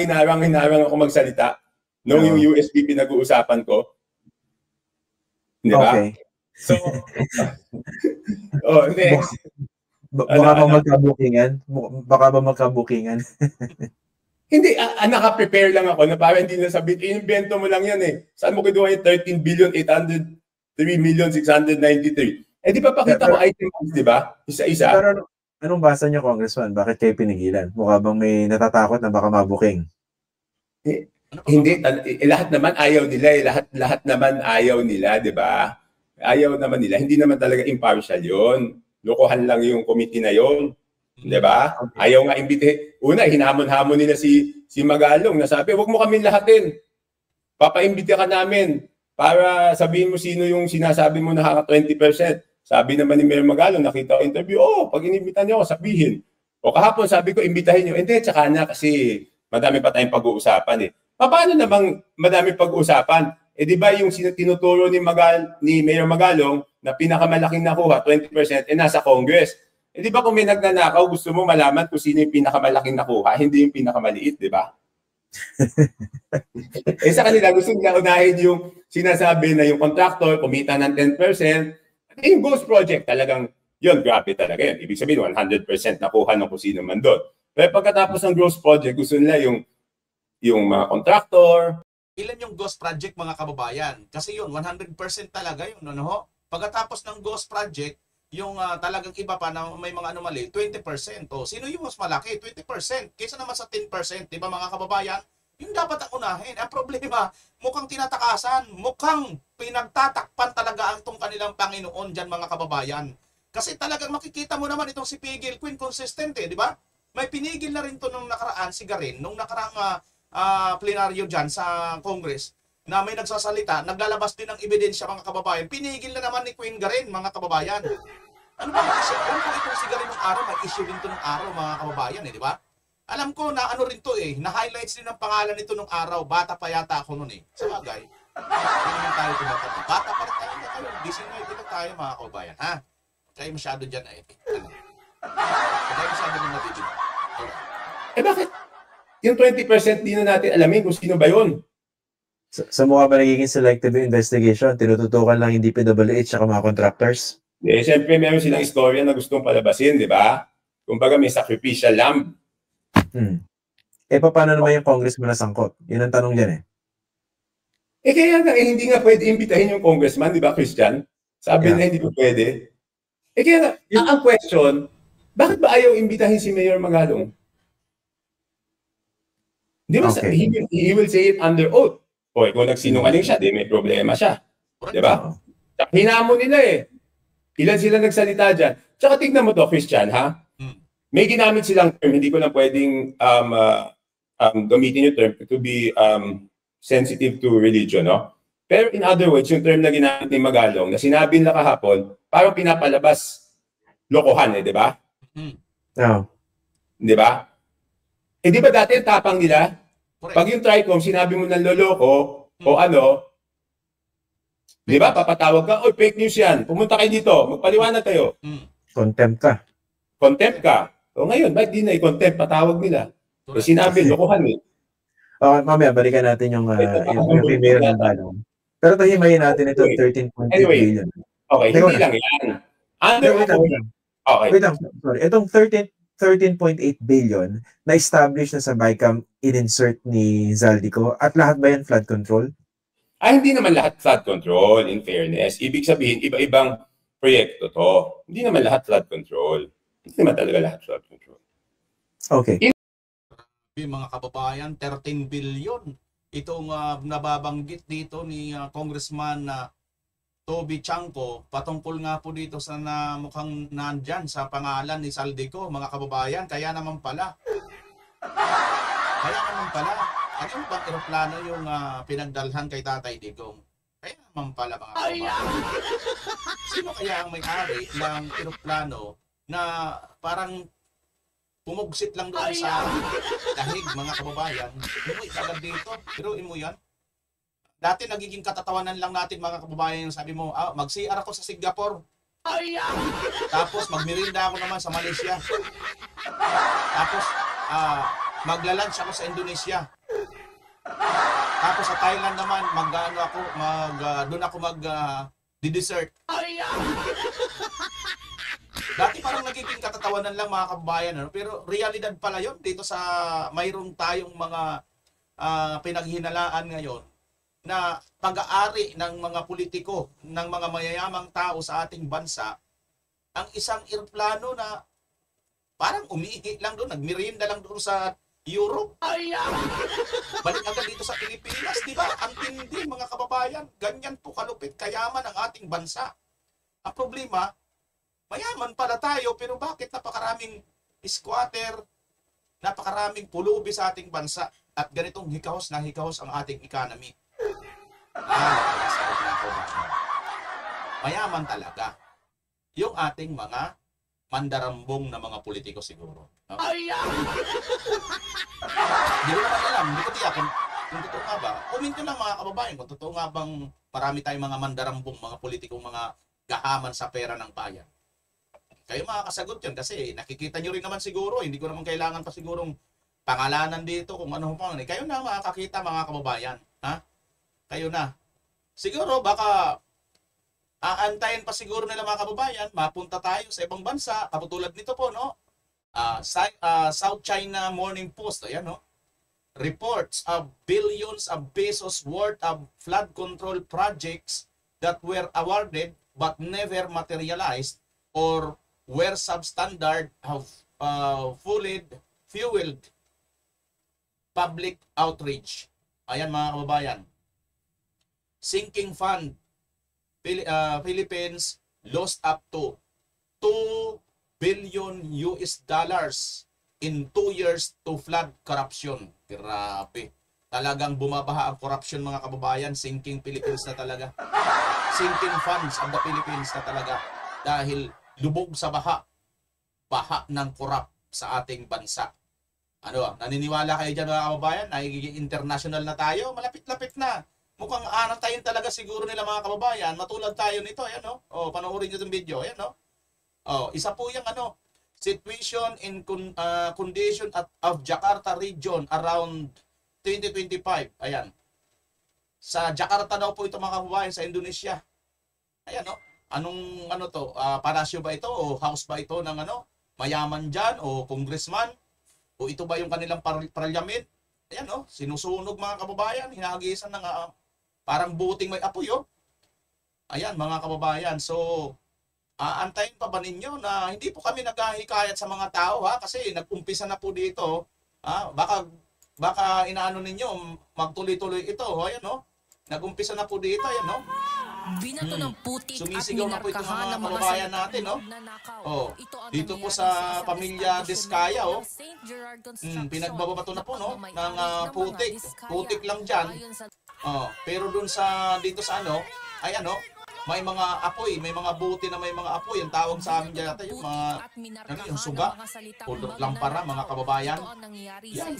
ako magsalita nung yung USB pinag-uusapan ko? Diba?
Okay.
So, next.
Baka ba magkabukingan?
Hindi, naka-prepare lang ako na parang hindi nasabihin, invento mo lang yan eh. Saan mo kinuha yung 13,803,693? Di ba pakita ko items, di ba? Isa-isa.
Pero anong basa niyo, Congressman? Bakit kayo pinigilan? Mukha bang may natatakot na baka mabuking?
Hindi, lahat naman ayaw nila. Lahat naman ayaw nila, di ba? Ayaw naman nila. Hindi naman talaga impartial yun. Lokohan lang yung committee na yun. Di ba? Okay. Ayaw nga imbite. Una, hinamon-hamon nila si Magalong na sabi, huwag mo kami lahatin. Papaimbite ka namin para sabihin mo sino yung sinasabi mo na 20%. Sabi naman ni Mayor Magalong, nakita ko interview, pag inimbitan niyo ako, sabihin. O kahapon sabi ko, imbitahin niyo. Hindi, tsaka na kasi madami pa tayong pag-uusapan eh. Paano namang madami pag-uusapan? Di ba yung tinuturo ni Mayor Magalong na pinakamalaking nakuha, 20%, nasa Congress. Di ba kung may nagnanakaw, gusto mo malaman kung sino yung pinakamalaking nakuha, hindi yung pinakamaliit, di ba? Sa kanila, gusto nila unahin yung sinasabi na yung contractor, kumita ng 10%, yung ghost project, talagang yun, grabe talaga yun. Ibig sabihin, 100% nakuha ng kung sino man doon. Pero pagkatapos ng ghost project, gusto nila yung yung mga contractor.
Ilan yung ghost project mga kababayan? Kasi yun, 100% talaga yun. Ano ho? Pagkatapos ng ghost project, yung talagang iba pa na may mga anomaly, 20%. O, sino yung mas malaki? 20%. Kaysa naman sa 10%. Di ba mga kababayan? Yung dapat ang unahin. Ang problema, mukhang tinatakasan, mukhang pinagtatakpan talaga ang itong kanilang Panginoon dyan mga kababayan. Kasi talagang makikita mo naman itong si Pigil Queen consistent di ba? May pinigil na rin to nung nakaraan, si Garin, nung nakaraang plenaryo dyan sa Congress, na may nagsasalita, naglalabas din ng ebidensya mga kababayan. Pinigil na naman ni Queen Garin mga kababayan. Ano ba? Alam ko itong si Garin ng araw, may issue din to ng araw mga kababayan di ba? Alam ko na ano rin to na-highlights din ang pangalan nito nung araw. Bata pa yata ako noon Sa bagay, hindi naman tayo tumatanda. Bata pa rin tayo. 19 lang tayo mga kababayan. Ha? Kaya masyado dyan Kaya masyado dyan natitin.
Bakit? Yung 20% di na natin alamin kung sino ba yun.
Sa mukha ba nagiging selective investigation? Tinututukan lang yung DPWH at mga contractors?
Siyempre, meron silang istorya na gustong palabasin, di ba? Kumbaga may sacrificial lamb.
Paano naman yung congressman na sangkot? Yun ang tanong dyan
Kaya nga, hindi nga pwede imbitahin yung congressman, di ba, Christian? Sabi na hindi ko pwede. Kaya nga, ang question, bakit ba ayaw imbitahin si Mayor Magalong? Di ba, he will say it under oath. O, kung nagsinungaling siya, di may problema siya. Di ba? Hinamon nila Ilan sila nagsalita dyan. Tsaka tignan mo to, Christian, ha? May ginamit silang term, hindi ko na pwedeng gamitin yung term to be sensitive to religion, no? Pero in other words, yung term na ginamit ni Magalong, na sinabi nila kahapon, parang pinapalabas lokohan, di ba? Di ba? Di ba dati ang tapang nila? Pag yung TRICOM, sinabi mo ng loloko, o ano, di ba, papatawag ka, oy, fake news yan, pumunta kayo dito, magpaliwanag kayo.
Contempt ka.
Contempt ka. O ngayon, bakit di na i-contempt, patawag nila? Sinabi, lokohan
Okay, mamaya, balikan natin yung Mayor Magalong. Pero tahimayin natin ito, 13.8 billion.
Okay, hindi lang yan.
Wait lang, sorry. Itong 13.8 billion na establish na sa BICAM in-insert ni Zaldico at lahat ba yan flood control?
Hindi naman lahat flood control, in fairness. Ibig sabihin, iba-ibang proyekto to. Hindi naman lahat flood control. Hindi naman talaga lahat flood control.
Okay.
Mga kababayan, 13 billion. Itong nababanggit dito ni Congressman Toby Chanco, patungkol nga po dito sa mukhang nandyan sa pangalan ni Zaldico, mga kababayan. Kaya naman pala, ano bang eroplano yung pinagdalhan kay Tatay Digong? Kaya naman pala mga kababayan. Sino kaya ang may-ari ng eroplano na parang pumugsit lang doon sa dahig, mga kababayan? Umuwi agad dito. Pero mo yan. Dati nagiging katatawanan lang natin mga kababayan yung sabi mo, mag-CR ako sa Singapore. Tapos magmirinda ako naman sa Malaysia. Tapos magla-lunch ako sa Indonesia. Tapos sa Thailand naman doon ako mag-dessert. Dati parang nagiging katatawanan lang mga kababayan, pero realidad pala yon dito sa mayroong tayong mga pinaghinalaan ngayon na pag-aari ng mga politiko, ng mga mayayamang tao sa ating bansa, ang isang eroplano na parang umiihi lang doon, nagmerienda lang doon sa Europe. Balik agad dito sa Pilipinas, di ba? Ang tindi, mga kababayan. Ganyan po kalupit, kayaman ang ating bansa. Ang problema, mayaman pala tayo, pero bakit napakaraming squatter, napakaraming pulubi sa ating bansa, at ganitong hikahos na hikahos ang ating economy? Mayaman talaga yung ating mga mandarambong na mga politiko siguro. No? Hindi ko naman alam, hindi ko tiyak kung totoo nga ba. Komento lang mga kababayan kung totoo nga bang marami tayong mga mandarambong, mga politikong mga gahaman sa pera ng bayan. Kayo makakasagot yan kasi nakikita nyo rin naman siguro, hindi ko naman kailangan pa sigurong pangalanan dito kung ano pa. Kayo na makakakita mga kababayan. Ha? Kayo na. Siguro baka aantayin pa siguro nila mga kababayan, mapunta tayo sa ibang bansa, kaputulad nito po, no? South China Morning Post, ayan, no? reports of billions of pesos worth of flood control projects that were awarded but never materialized or were substandard have fueled public outrage. Ayan mga kababayan. Sinking fund. Philippines lost up to 2 billion US dollars in 2 years to flood corruption. Grabe. Talagang bumabaha ang corruption mga kababayan. Sinking Philippines na talaga. Sinking funds of the Philippines na talaga. Dahil lubog sa baha. Baha ng korap sa ating bansa. Ano, naniniwala kayo dyan mga kababayan? Nagiging international na tayo? Malapit-lapit na. Mukhang aanatayin talaga siguro nila mga kababayan. Matulad tayo nito. Ayan, no? O, panoorin nyo itong video. Ayan, no? O, isa po yung ano, situation in condition of Jakarta region around 2025. Ayan. Sa Jakarta daw po ito mga kababayan, sa Indonesia. Ayan, no? Anong ano to? Palasyo ba ito? O house ba ito ng ano? Mayaman dyan? O congressman? O ito ba yung kanilang parliament? Ayan, no? Sinusunog mga kababayan. Hinahagisan ng parang buting may apoy, oh. Ayan, mga kababayan. So, antayin pa ba ninyo na hindi po kami naghahikayat sa mga tao, ha? Kasi nag-umpisa na po dito. Baka inaano ninyo, magtuloy-tuloy ito. Ayan, no? Nag-umpisa na po dito. Ayan, no?
Binato ng putik at
Sumisigaw na po ito
minarkahan
mga
ng mga
kababayan natin, no? Oh, dito po sa pamilya Diskaya, oh. Pinagbabato na po, no? Ng putik. Putik lang dyan. Oh, pero dun sa, dito sa ano, ayan, no? May mga apoy, may mga buti na may mga apoy. Ang tawag sa amin dyan natin, yung mga, ano, yung suga, o lampara, mga kababayan. Yan.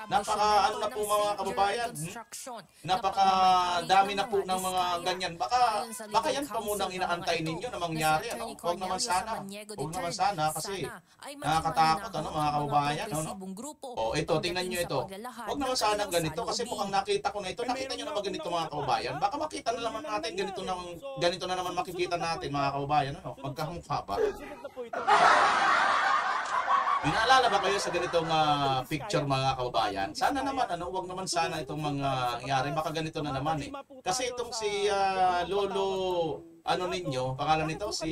Napaka, ano na po mga kababayan, napaka dami na po ng mga ganyan. Baka yan pa munang inaantay ninyo na mangyari, ano? Huwag naman sana. Huwag naman sana, kasi nakakatakot, ano, mga kababayan, ano? O, ito, tingnan nyo ito. Huwag naman sana ganito, kasi mukhang nakita ko na ito. Nakita nyo na ba ganito mga kababayan? Baka makita na naman natin ganito na naman makikita natin mga kababayan, ano? Magkakamukha ba? May naalala ba kayo sa ganitong picture mga kababayan? Sana naman, ano, huwag naman sana itong mga nangyari. Baka ganito na naman eh. Kasi itong si Lolo, ano ninyo, pangalan nito, si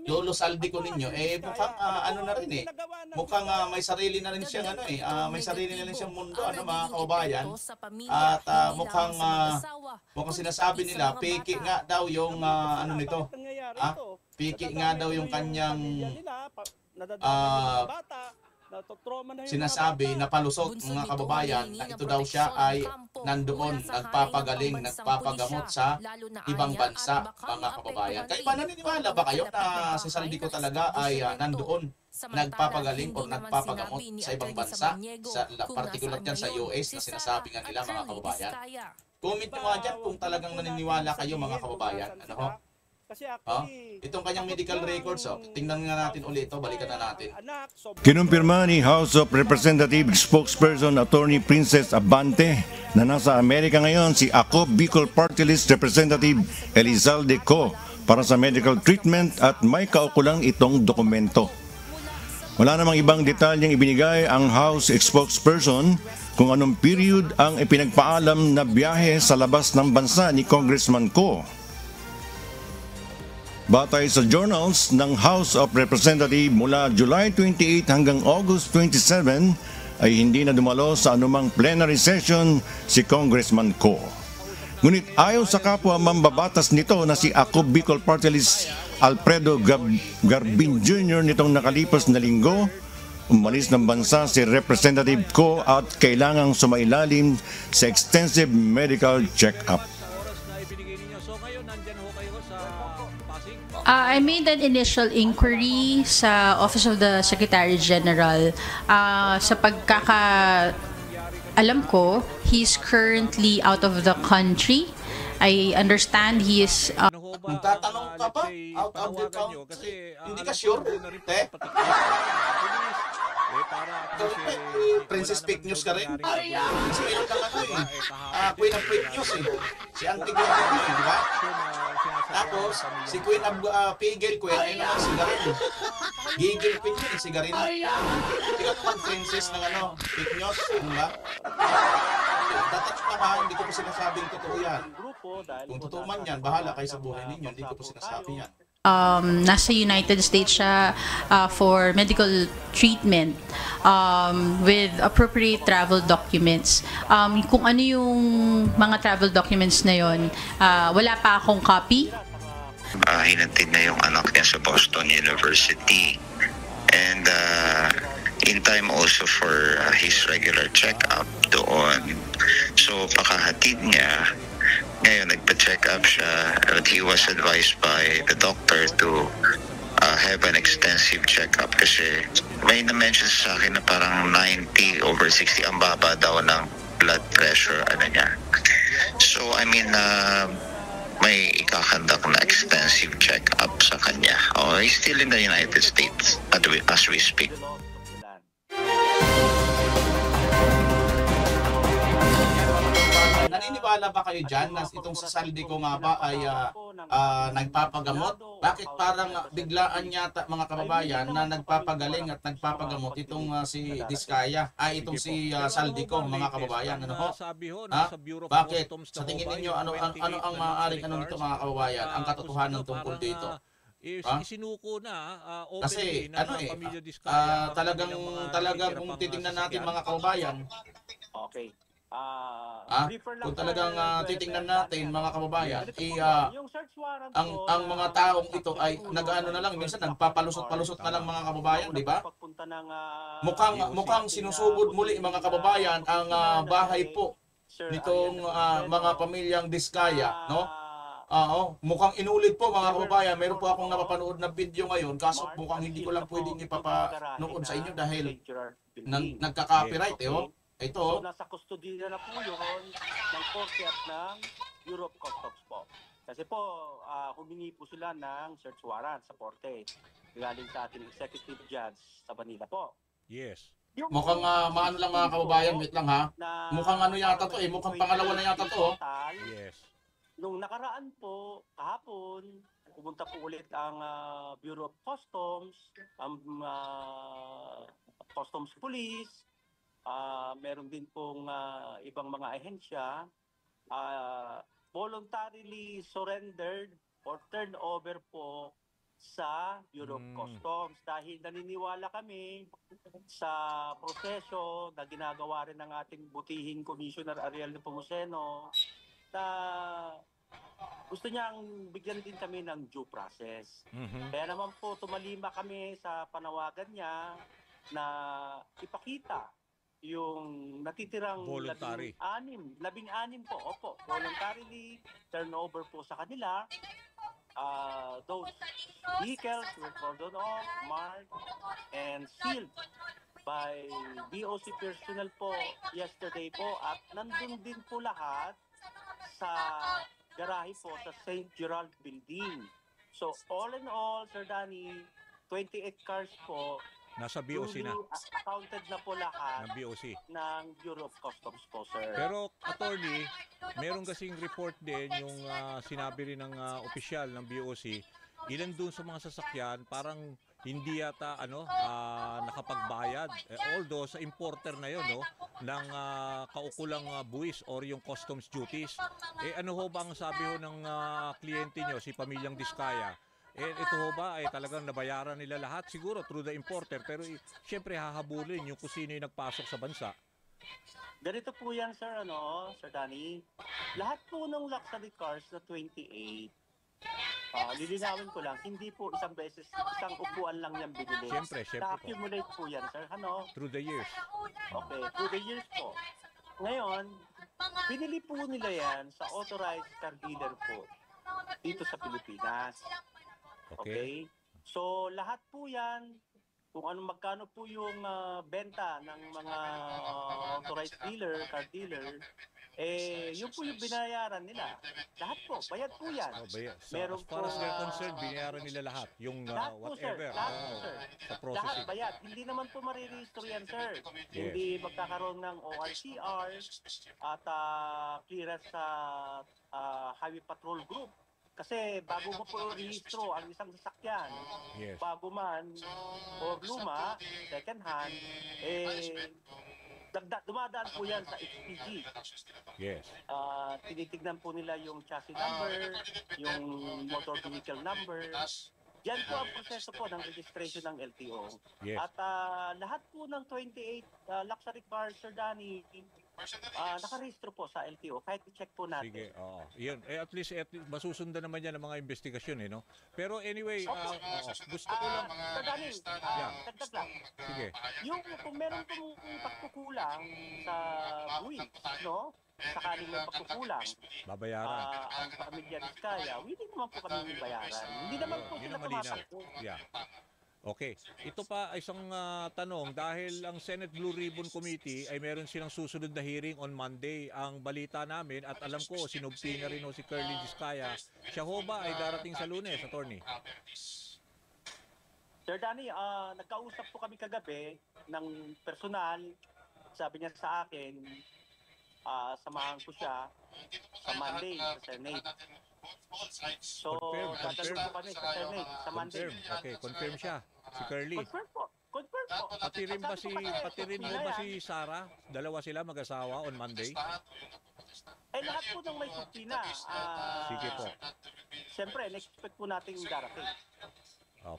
Lolo Saldico ninyo, eh mukhang ano na rin eh. Mukhang may sarili na rin siyang ano eh. May sarili na rin siyang mundo, ano mga kababayan. At mukhang sinasabi nila, piki nga daw yung ano nito. Piki nga daw yung kanyang sinasabi na palusot mga kababayan na ito daw siya ay nandoon nagpapagaling, nagpapagamot sa ibang bansa mga kababayan. Kayo ba naniniwala ba kayo na si Saldico talaga ay nandoon nagpapagaling o nagpapagamot sa ibang bansa? Sa partikular dyan sa US na sinasabi nga nila mga kababayan. Comment nyo nga dyan kung talagang naniniwala kayo mga kababayan. Ano ho? Itong kanyang medical records, tingnan nga natin ulit ito, balikan na natin.
Kinumpirma ni House of Representatives spokesperson Attorney Princess Abante na nasa Amerika ngayon si Ako Bicol Party List Representative Elizalde Co para sa medical treatment at may kaukulang itong dokumento. Wala namang ibang detalyeng ibinigay ang House spokesperson kung anong period ang ipinagpaalam na biyahe sa labas ng bansa ni Congressman Co. Batay sa journals ng House of Representatives mula July 28 hanggang August 27 ay hindi na dumalo sa anumang plenary session si Congressman Co. Ngunit ayon sa kapwa mambabatas nito na si Ako Bicol Party List Alfredo Garbin Jr. nitong nakalipas na linggo, umalis ng bansa si Representative Co at kailangang sumailalim sa extensive medical check-up.
I made an initial inquiry sa Office of the Secretary General. Sa pagkakaalam ko, he's currently out of the country. I understand he is...
Tatanong ka ba? Out of the country? Hindi ka sure? Princess Fake News ka rin? Kasi meron kang ano eh. Queen of Fake News eh. Si Antigua, di ba? Tapos, si Queen Pigel Queen ay naman sigarin. Gigil Queen yun, sigarin. Ikaw naman, princess ng fake news, ano ba? Tatanong ka, hindi ko po sinasabing totoo yan. Kung totoo man yan, bahala kayo sa buhay ninyo, hindi ko po sinasabi yan.
Nasa United States siya for medical treatment with appropriate travel documents. Kung ano yung mga travel documents na yon, wala pa akong copy.
Hinatid na yung anak niya sa Boston University. And in time also for his regular check-up doon. So pakahatid niya, ngayon nagpa-check up siya, but he was advised by the doctor to have an extensive check-up kasi may na-mention sa akin na parang 90/60 ang baba daw ng blood pressure niya. So I mean, may ikakandak na extensive check-up sa kanya. He's still in the United States as we speak.
Naniniwala ba kayo dyan na itong si Zaldico nga ba ay nagpapagamot? Bakit parang biglaan yata mga kababayan na nagpapagaling at nagpapagamot itong si Diskaya, itong si Zaldico mga kababayan? Ano ho? Bakit? Sa tingin ninyo, ano ang maaaring nito mga kababayan? Ang katotohanan tungkol dito?
Isinuko na
kasi talagang kung titingnan natin mga kababayan,
okay.
Kung talagang titingnan natin mga kababayan, ang mga taong ito ay nag-ano na lang, minsan nagpapalusot-palusot na lang mga kababayan, di ba? Mukhang sinusugod muli mga kababayan ang bahay po nitong mga pamilyang Diskaya, no? Mukhang inulit po mga kababayan. Meron po akong napapanood na video ngayon, kaso mukhang hindi ko lang pwedeng ipapanood sa inyo dahil nagka-copyright Ito.
So nasa kustodiya na po yun ng Korte at ng Bureau of Customs po. Kasi po humingi po sila ng search warrant sa Korte galing sa ating executive judge sa Manila po.
Yes.
Mukhang maano lang mga kababayan, wait lang ha. Mukhang ano yata to mukhang pangalawa na yata to.
Yes.
Nung nakaraan po, kahapon, pumunta po ulit ang Bureau of Customs, ang Customs Police, meron din pong ibang mga ahensya, voluntarily surrendered or turned over po sa Bureau of Customs dahil naniniwala kami sa proseso na ginagawa rin ng ating butihing Commissioner Ariel Nepomuceno na gusto niyang bigyan din kami ng due process. Kaya naman po tumalima kami sa panawagan niya na ipakita yung natitirang labing-anim po, voluntarily turnover po sa kanila. Those vehicles were cordoned off, marked, and sealed by BOC personnel po yesterday po at nandun din po lahat sa garahe po sa St. Gerald Building. So all in all, Sir Danny, 28 cars po
nasa BOC na.
Accounted na po lahat
ng BOC.
Ng Bureau of Customs po, sir.
Pero, attorney, meron kasing report din yung sinabi rin ng opisyal ng BOC, ilan dun sa mga sasakyan, parang hindi yata nakapagbayad. Although sa importer na yun, ng kaukulang buwis or yung customs duties. Ano ho ba ang sabi ho ng kliyente nyo, si Pamilyang Diskaya? Ito ho ba ay talagang nabayaran nila lahat siguro through the importer, pero siyempre hahabulin yung kung sino yung nagpasok sa bansa.
Ganito po yan, sir, Sir Danny. Lahat po ng luxury cars na 28, lilinawin ko lang, hindi po isang upuan lang yan binili.
Siyempre
Na-accumulate po yan, sir.
Through the years.
Okay, through the years po. Ngayon, binili po nila yan sa authorized car dealer po dito sa Pilipinas. Okay? So, lahat po yan, kung magkano po yung benta ng mga authorized dealer, car dealer, yun po yung binayaran nila. Lahat po, bayad po yan.
So, as far as they're concerned, binayaran nila lahat. Yung
lahat
whatever.
Po, lahat po, sir.
Sa processing.
Lahat bayad. Hindi naman po mariregister yan, sir. Yes. Hindi magkakaroon ng ORCR at clearance sa Highway Patrol Group. Kasi bago mo po rehistro ang isang sasakyan,
Yes.
bago man o luma, second hand, dumadaan po yan sa HPG.
Yes.
Tinitignan po nila yung chassis number, yung motor vehicle number. Yan po ang proseso po ng registration ng LTO.
Yes.
At lahat po ng 28 luxury cars, Sir Danny, nakarehistro po sa LTO. Kahit i-check po natin.
Sige, oo. Yun. At least masusundan naman yan ng mga investigasyon, no? Pero anyway, gusto ko lang...
Sir Danny, dagdag lang.
Sige.
Yung kung meron pong pagkukulang sa buwis, no? Sakaling may pagkukulang,
Babayaran.
ang pamilya ni Kaya, willing naman po kami bayaran. Hindi naman po
Yun
sila
ang malinaw.
tumatakbo.
Yeah. Okay. Ito pa isang tanong. Dahil ang Senate Blue Ribbon Committee ay meron silang susunod na hearing on Monday. Ang balita namin at alam ko, sinubpi na rin si Curly Vizcaya. Siya ho ba ay darating sa Lunes, attorney?
Sir Danny, nagkausap po kami kagabi ng personal. Sabi niya sa akin, samahan ko siya sa Monday sa Senate. So, dadalo po kami sa Senate sa Monday.
Confirm. Okay, confirm siya. Si Curly.
Confirm po. Confirm po.
Pati rin mo ba si Sarah? Dalawa sila mag-asawa on Monday?
Lahat po ng may sutina.
Sige po.
Siyempre, next-expect po natin darating.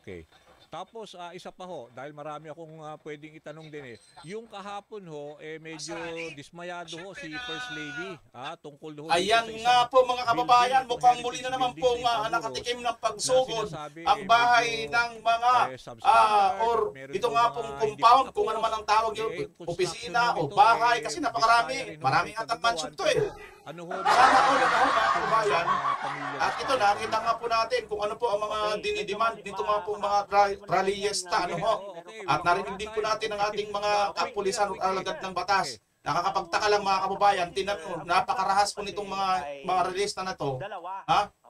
Okay. Tapos, isa pa ho, dahil marami akong pwedeng itanong din Yung kahapon ho, medyo dismayado ho si First Lady tungkol ho.
Ayan nga po mga kababayan, mukhang muli na naman po nakatikim ng pagsugod ang bahay ng mga or ito nga pong compound, kung ano man ang tawag yun, opisina o bahay, kasi napakarami. Maraming atang mansion to
Ano ho?
Sana po na mga kababayan. At ito, nakita nga po natin kung ano po ang mga dinidemand dito nga po mga rallyesta. At narinig din po natin ang ating mga kapulisan o alagad ng batas. Nakakapagtaka lang mga kababayan, tinan mo, napakarahas po nitong mga rallyesta na to.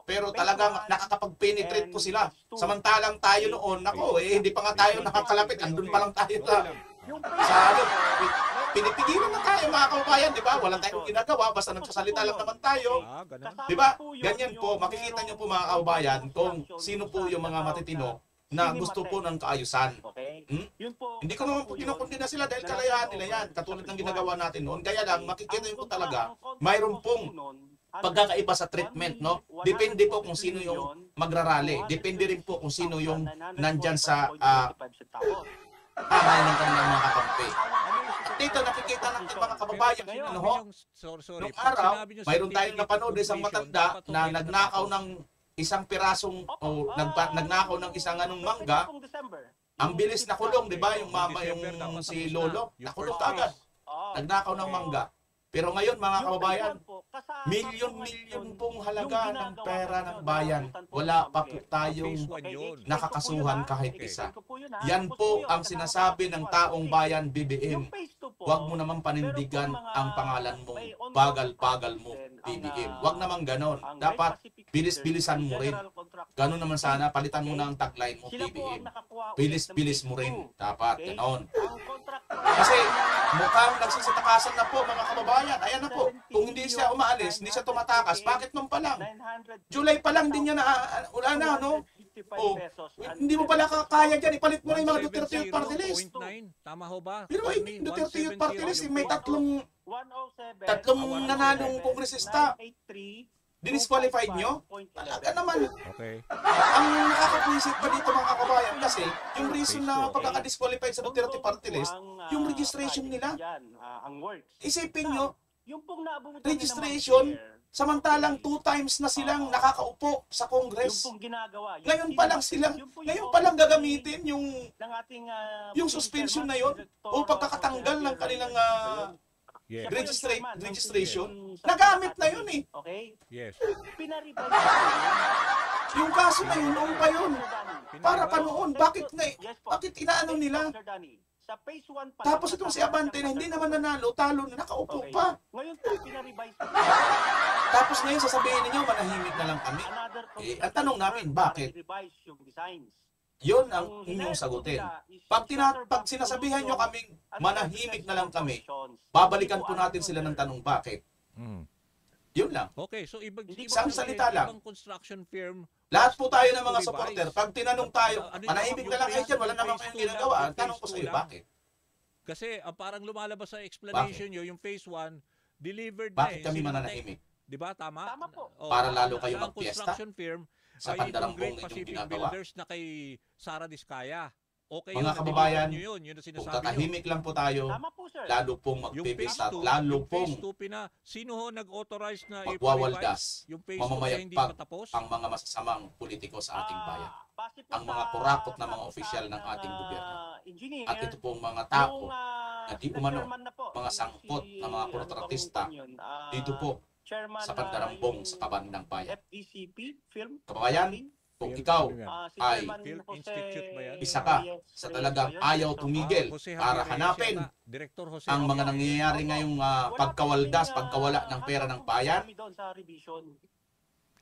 Pero talagang nakakapag-penetrate po sila. Samantalang tayo noon, hindi pa nga tayo nakakalapit, andun pa lang tayo sa pinipigilan na tayo mga kababayan, di ba? Walang tayong ginagawa, basta nagsasalita lang naman tayo. Di ba? Ganyan po, makikita nyo po mga kababayan kung sino po yung mga matitino na gusto po ng kaayusan. Hindi ko naman po kinukundina sila dahil kalayaan nila yan, katulad ng ginagawa natin noon. Kaya lang, makikita nyo po talaga, mayroon pong pagkakaiba sa treatment, no? Depende po kung sino yung magrarally. Depende rin po kung sino yung nandyan sa kamay ng kanilang mga kakampi. Dito nakikita natin mga kababayan, nung araw, mayroon tayong napanood isang matanda na nagnakaw ng isang pirasong o nagnakaw ng isang mangga. Ang bilis na kulong, di ba? Yung mama, yung si Lolo, nakulong agad. Nagnakaw ng mangga. Pero ngayon mga kababayan, milyon-milyon pong halaga ng pera ng bayan. Wala pa po tayong nakakasuhan kahit isa. Yan po ang sinasabi ng taong bayan BBM. Huwag mo naman panindigan ang pangalan mo. Bagal-bagal mo, BBM. Huwag naman ganon. Dapat bilis-bilisan mo rin. Ganon naman sana, palitan mo na ang tagline mo, BBM. Bilis-bilis mo rin. Dapat, ganon. Kasi mukhang nagsisitakasan na po mga kababayan. Ayan na po. Kung hindi siya umaalis, hindi siya tumatakas, bakit nung pa lang? July pa lang din niya wala na, no? Hindi mo pala kaya dyan. Ipalit mo na yung mga Duterte Youth Party List.
Tama ho ba?
Pero hindi Duterte Youth Party List. May tatlong nanalong kongresista. Dinisqualified nyo? Talaga naman.
Okay.
Ang nakakapwisit pa dito mga kababayan kasi yung reason na pagkaka-disqualified sa Duterte Party List, yung registration nila. Isipin nyo, registration, samantalang 2 times na silang nakakaupo sa Congress. Ngayon pa lang gagamitin yung suspension na yon o pagkakatanggal ng kanilang registration. Nagamit na yun eh.
Yes.
Yung kaso na yun, noon pa yun. Para pa noon, bakit inaano nila? Tapos itong si Abante na hindi naman nanalo, talo na, nakaupo pa. Tapos ngayon sasabihin ninyo, manahimik na lang kami. Ang tanong namin, bakit? Yun ang inyong sagutin. Pag sinasabihan nyo kaming manahimik na lang kami, babalikan po natin sila ng tanong bakit. Yun lang.
Okay, so
Isang salita lang.
ibang construction firm.
Lahat po tayo ng mga
to
supporter,
revise.
pag tinanong tayo,
Ano
manahimik
yung
na lang kayo
phase
dyan, wala
two
naman
lang,
kayong
yung
ginagawa.
phase
Ang tanong ko
two
sa iyo,
lang.
bakit?
Kasi parang lumalabas sa explanation nyo, yung phase 1, delivered
Bakit
na
kami
Sino
mananahimik?
Di ba? Tama?
Tama po.
Para lalo kayo
ang
magpiesta?
construction firm
Sa
ay itong
pandarambong
Great
inyong
Pacific
ginagawa?
Builders na kay Sara Diskaya. Okay,
Mga kababayan,
yun ang
kung
sinasabi nyo.
tatahimik lang po tayo,
Tama po, sir.
lalo pong
Yung
magpipista at
phase 2,
lalo
yung phase
pong
2 sino ho nag-authorize na
magwawaldas,
i-revise? Yung phase 2 hindi
mamamayagpag
patapos?
ang mga masasamang politiko sa ating bayan.
Base po
Ang mga
sa
kurakot na mga
sabi
opisyal ng
sa
ating gobyerno.
engineer,
At ito pong mga tao
yung,
na di
the
umano,
chairman na po,
mga
yung
sangkot
si,
na mga kontratista, dito po
chairman
sa
na
pandarambong
yung
sa kaban ng bayan.
FDCP film.
Kababayan, kung ikaw
Si
ay
Chairman
Film
Jose
Institute ba yan?
isa ka
Reyes
sa
Reyes
talagang
ba yun?
ayaw tumigil
Jose
para
Javier
hanapin
Reyes yata. Director Jose
ang mga
Javier.
nangyayari ngayong pagkawaldas, pagkawala ng pera ng bayan.
Kami doon sa revision.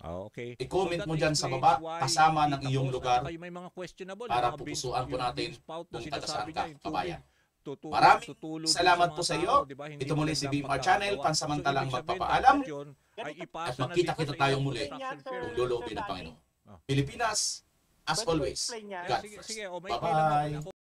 Okay.
I-comment
that
mo dyan sa
explains
baba,
why
kasama
hindi
ng iyong
tapos.
lugar
At saka may mga questionable,
para
yung mga
pupusuan po
yung
natin
beansprout na
kung taga
sinasabi
saan
niya,
ka,
yung
kabayan.
tubig,
Maraming
tutulog
salamat
sa
po
mga
sa
tao,
iyo.
di ba? Hindi
Ito muli si
magandang
Bimar Channel,
pagkakagawa.
pansamantalang
So, ibig sabihin,
magpapaalam
dapat yun ay
at
ipasa na
magkita-kita
dito sa
tayo
ibang
muli
construction firm.
kung loloobin ng Panginoon. Pilipinas, as always, God
Sige,
first.
sige, may lang
Bye-bye.
ako.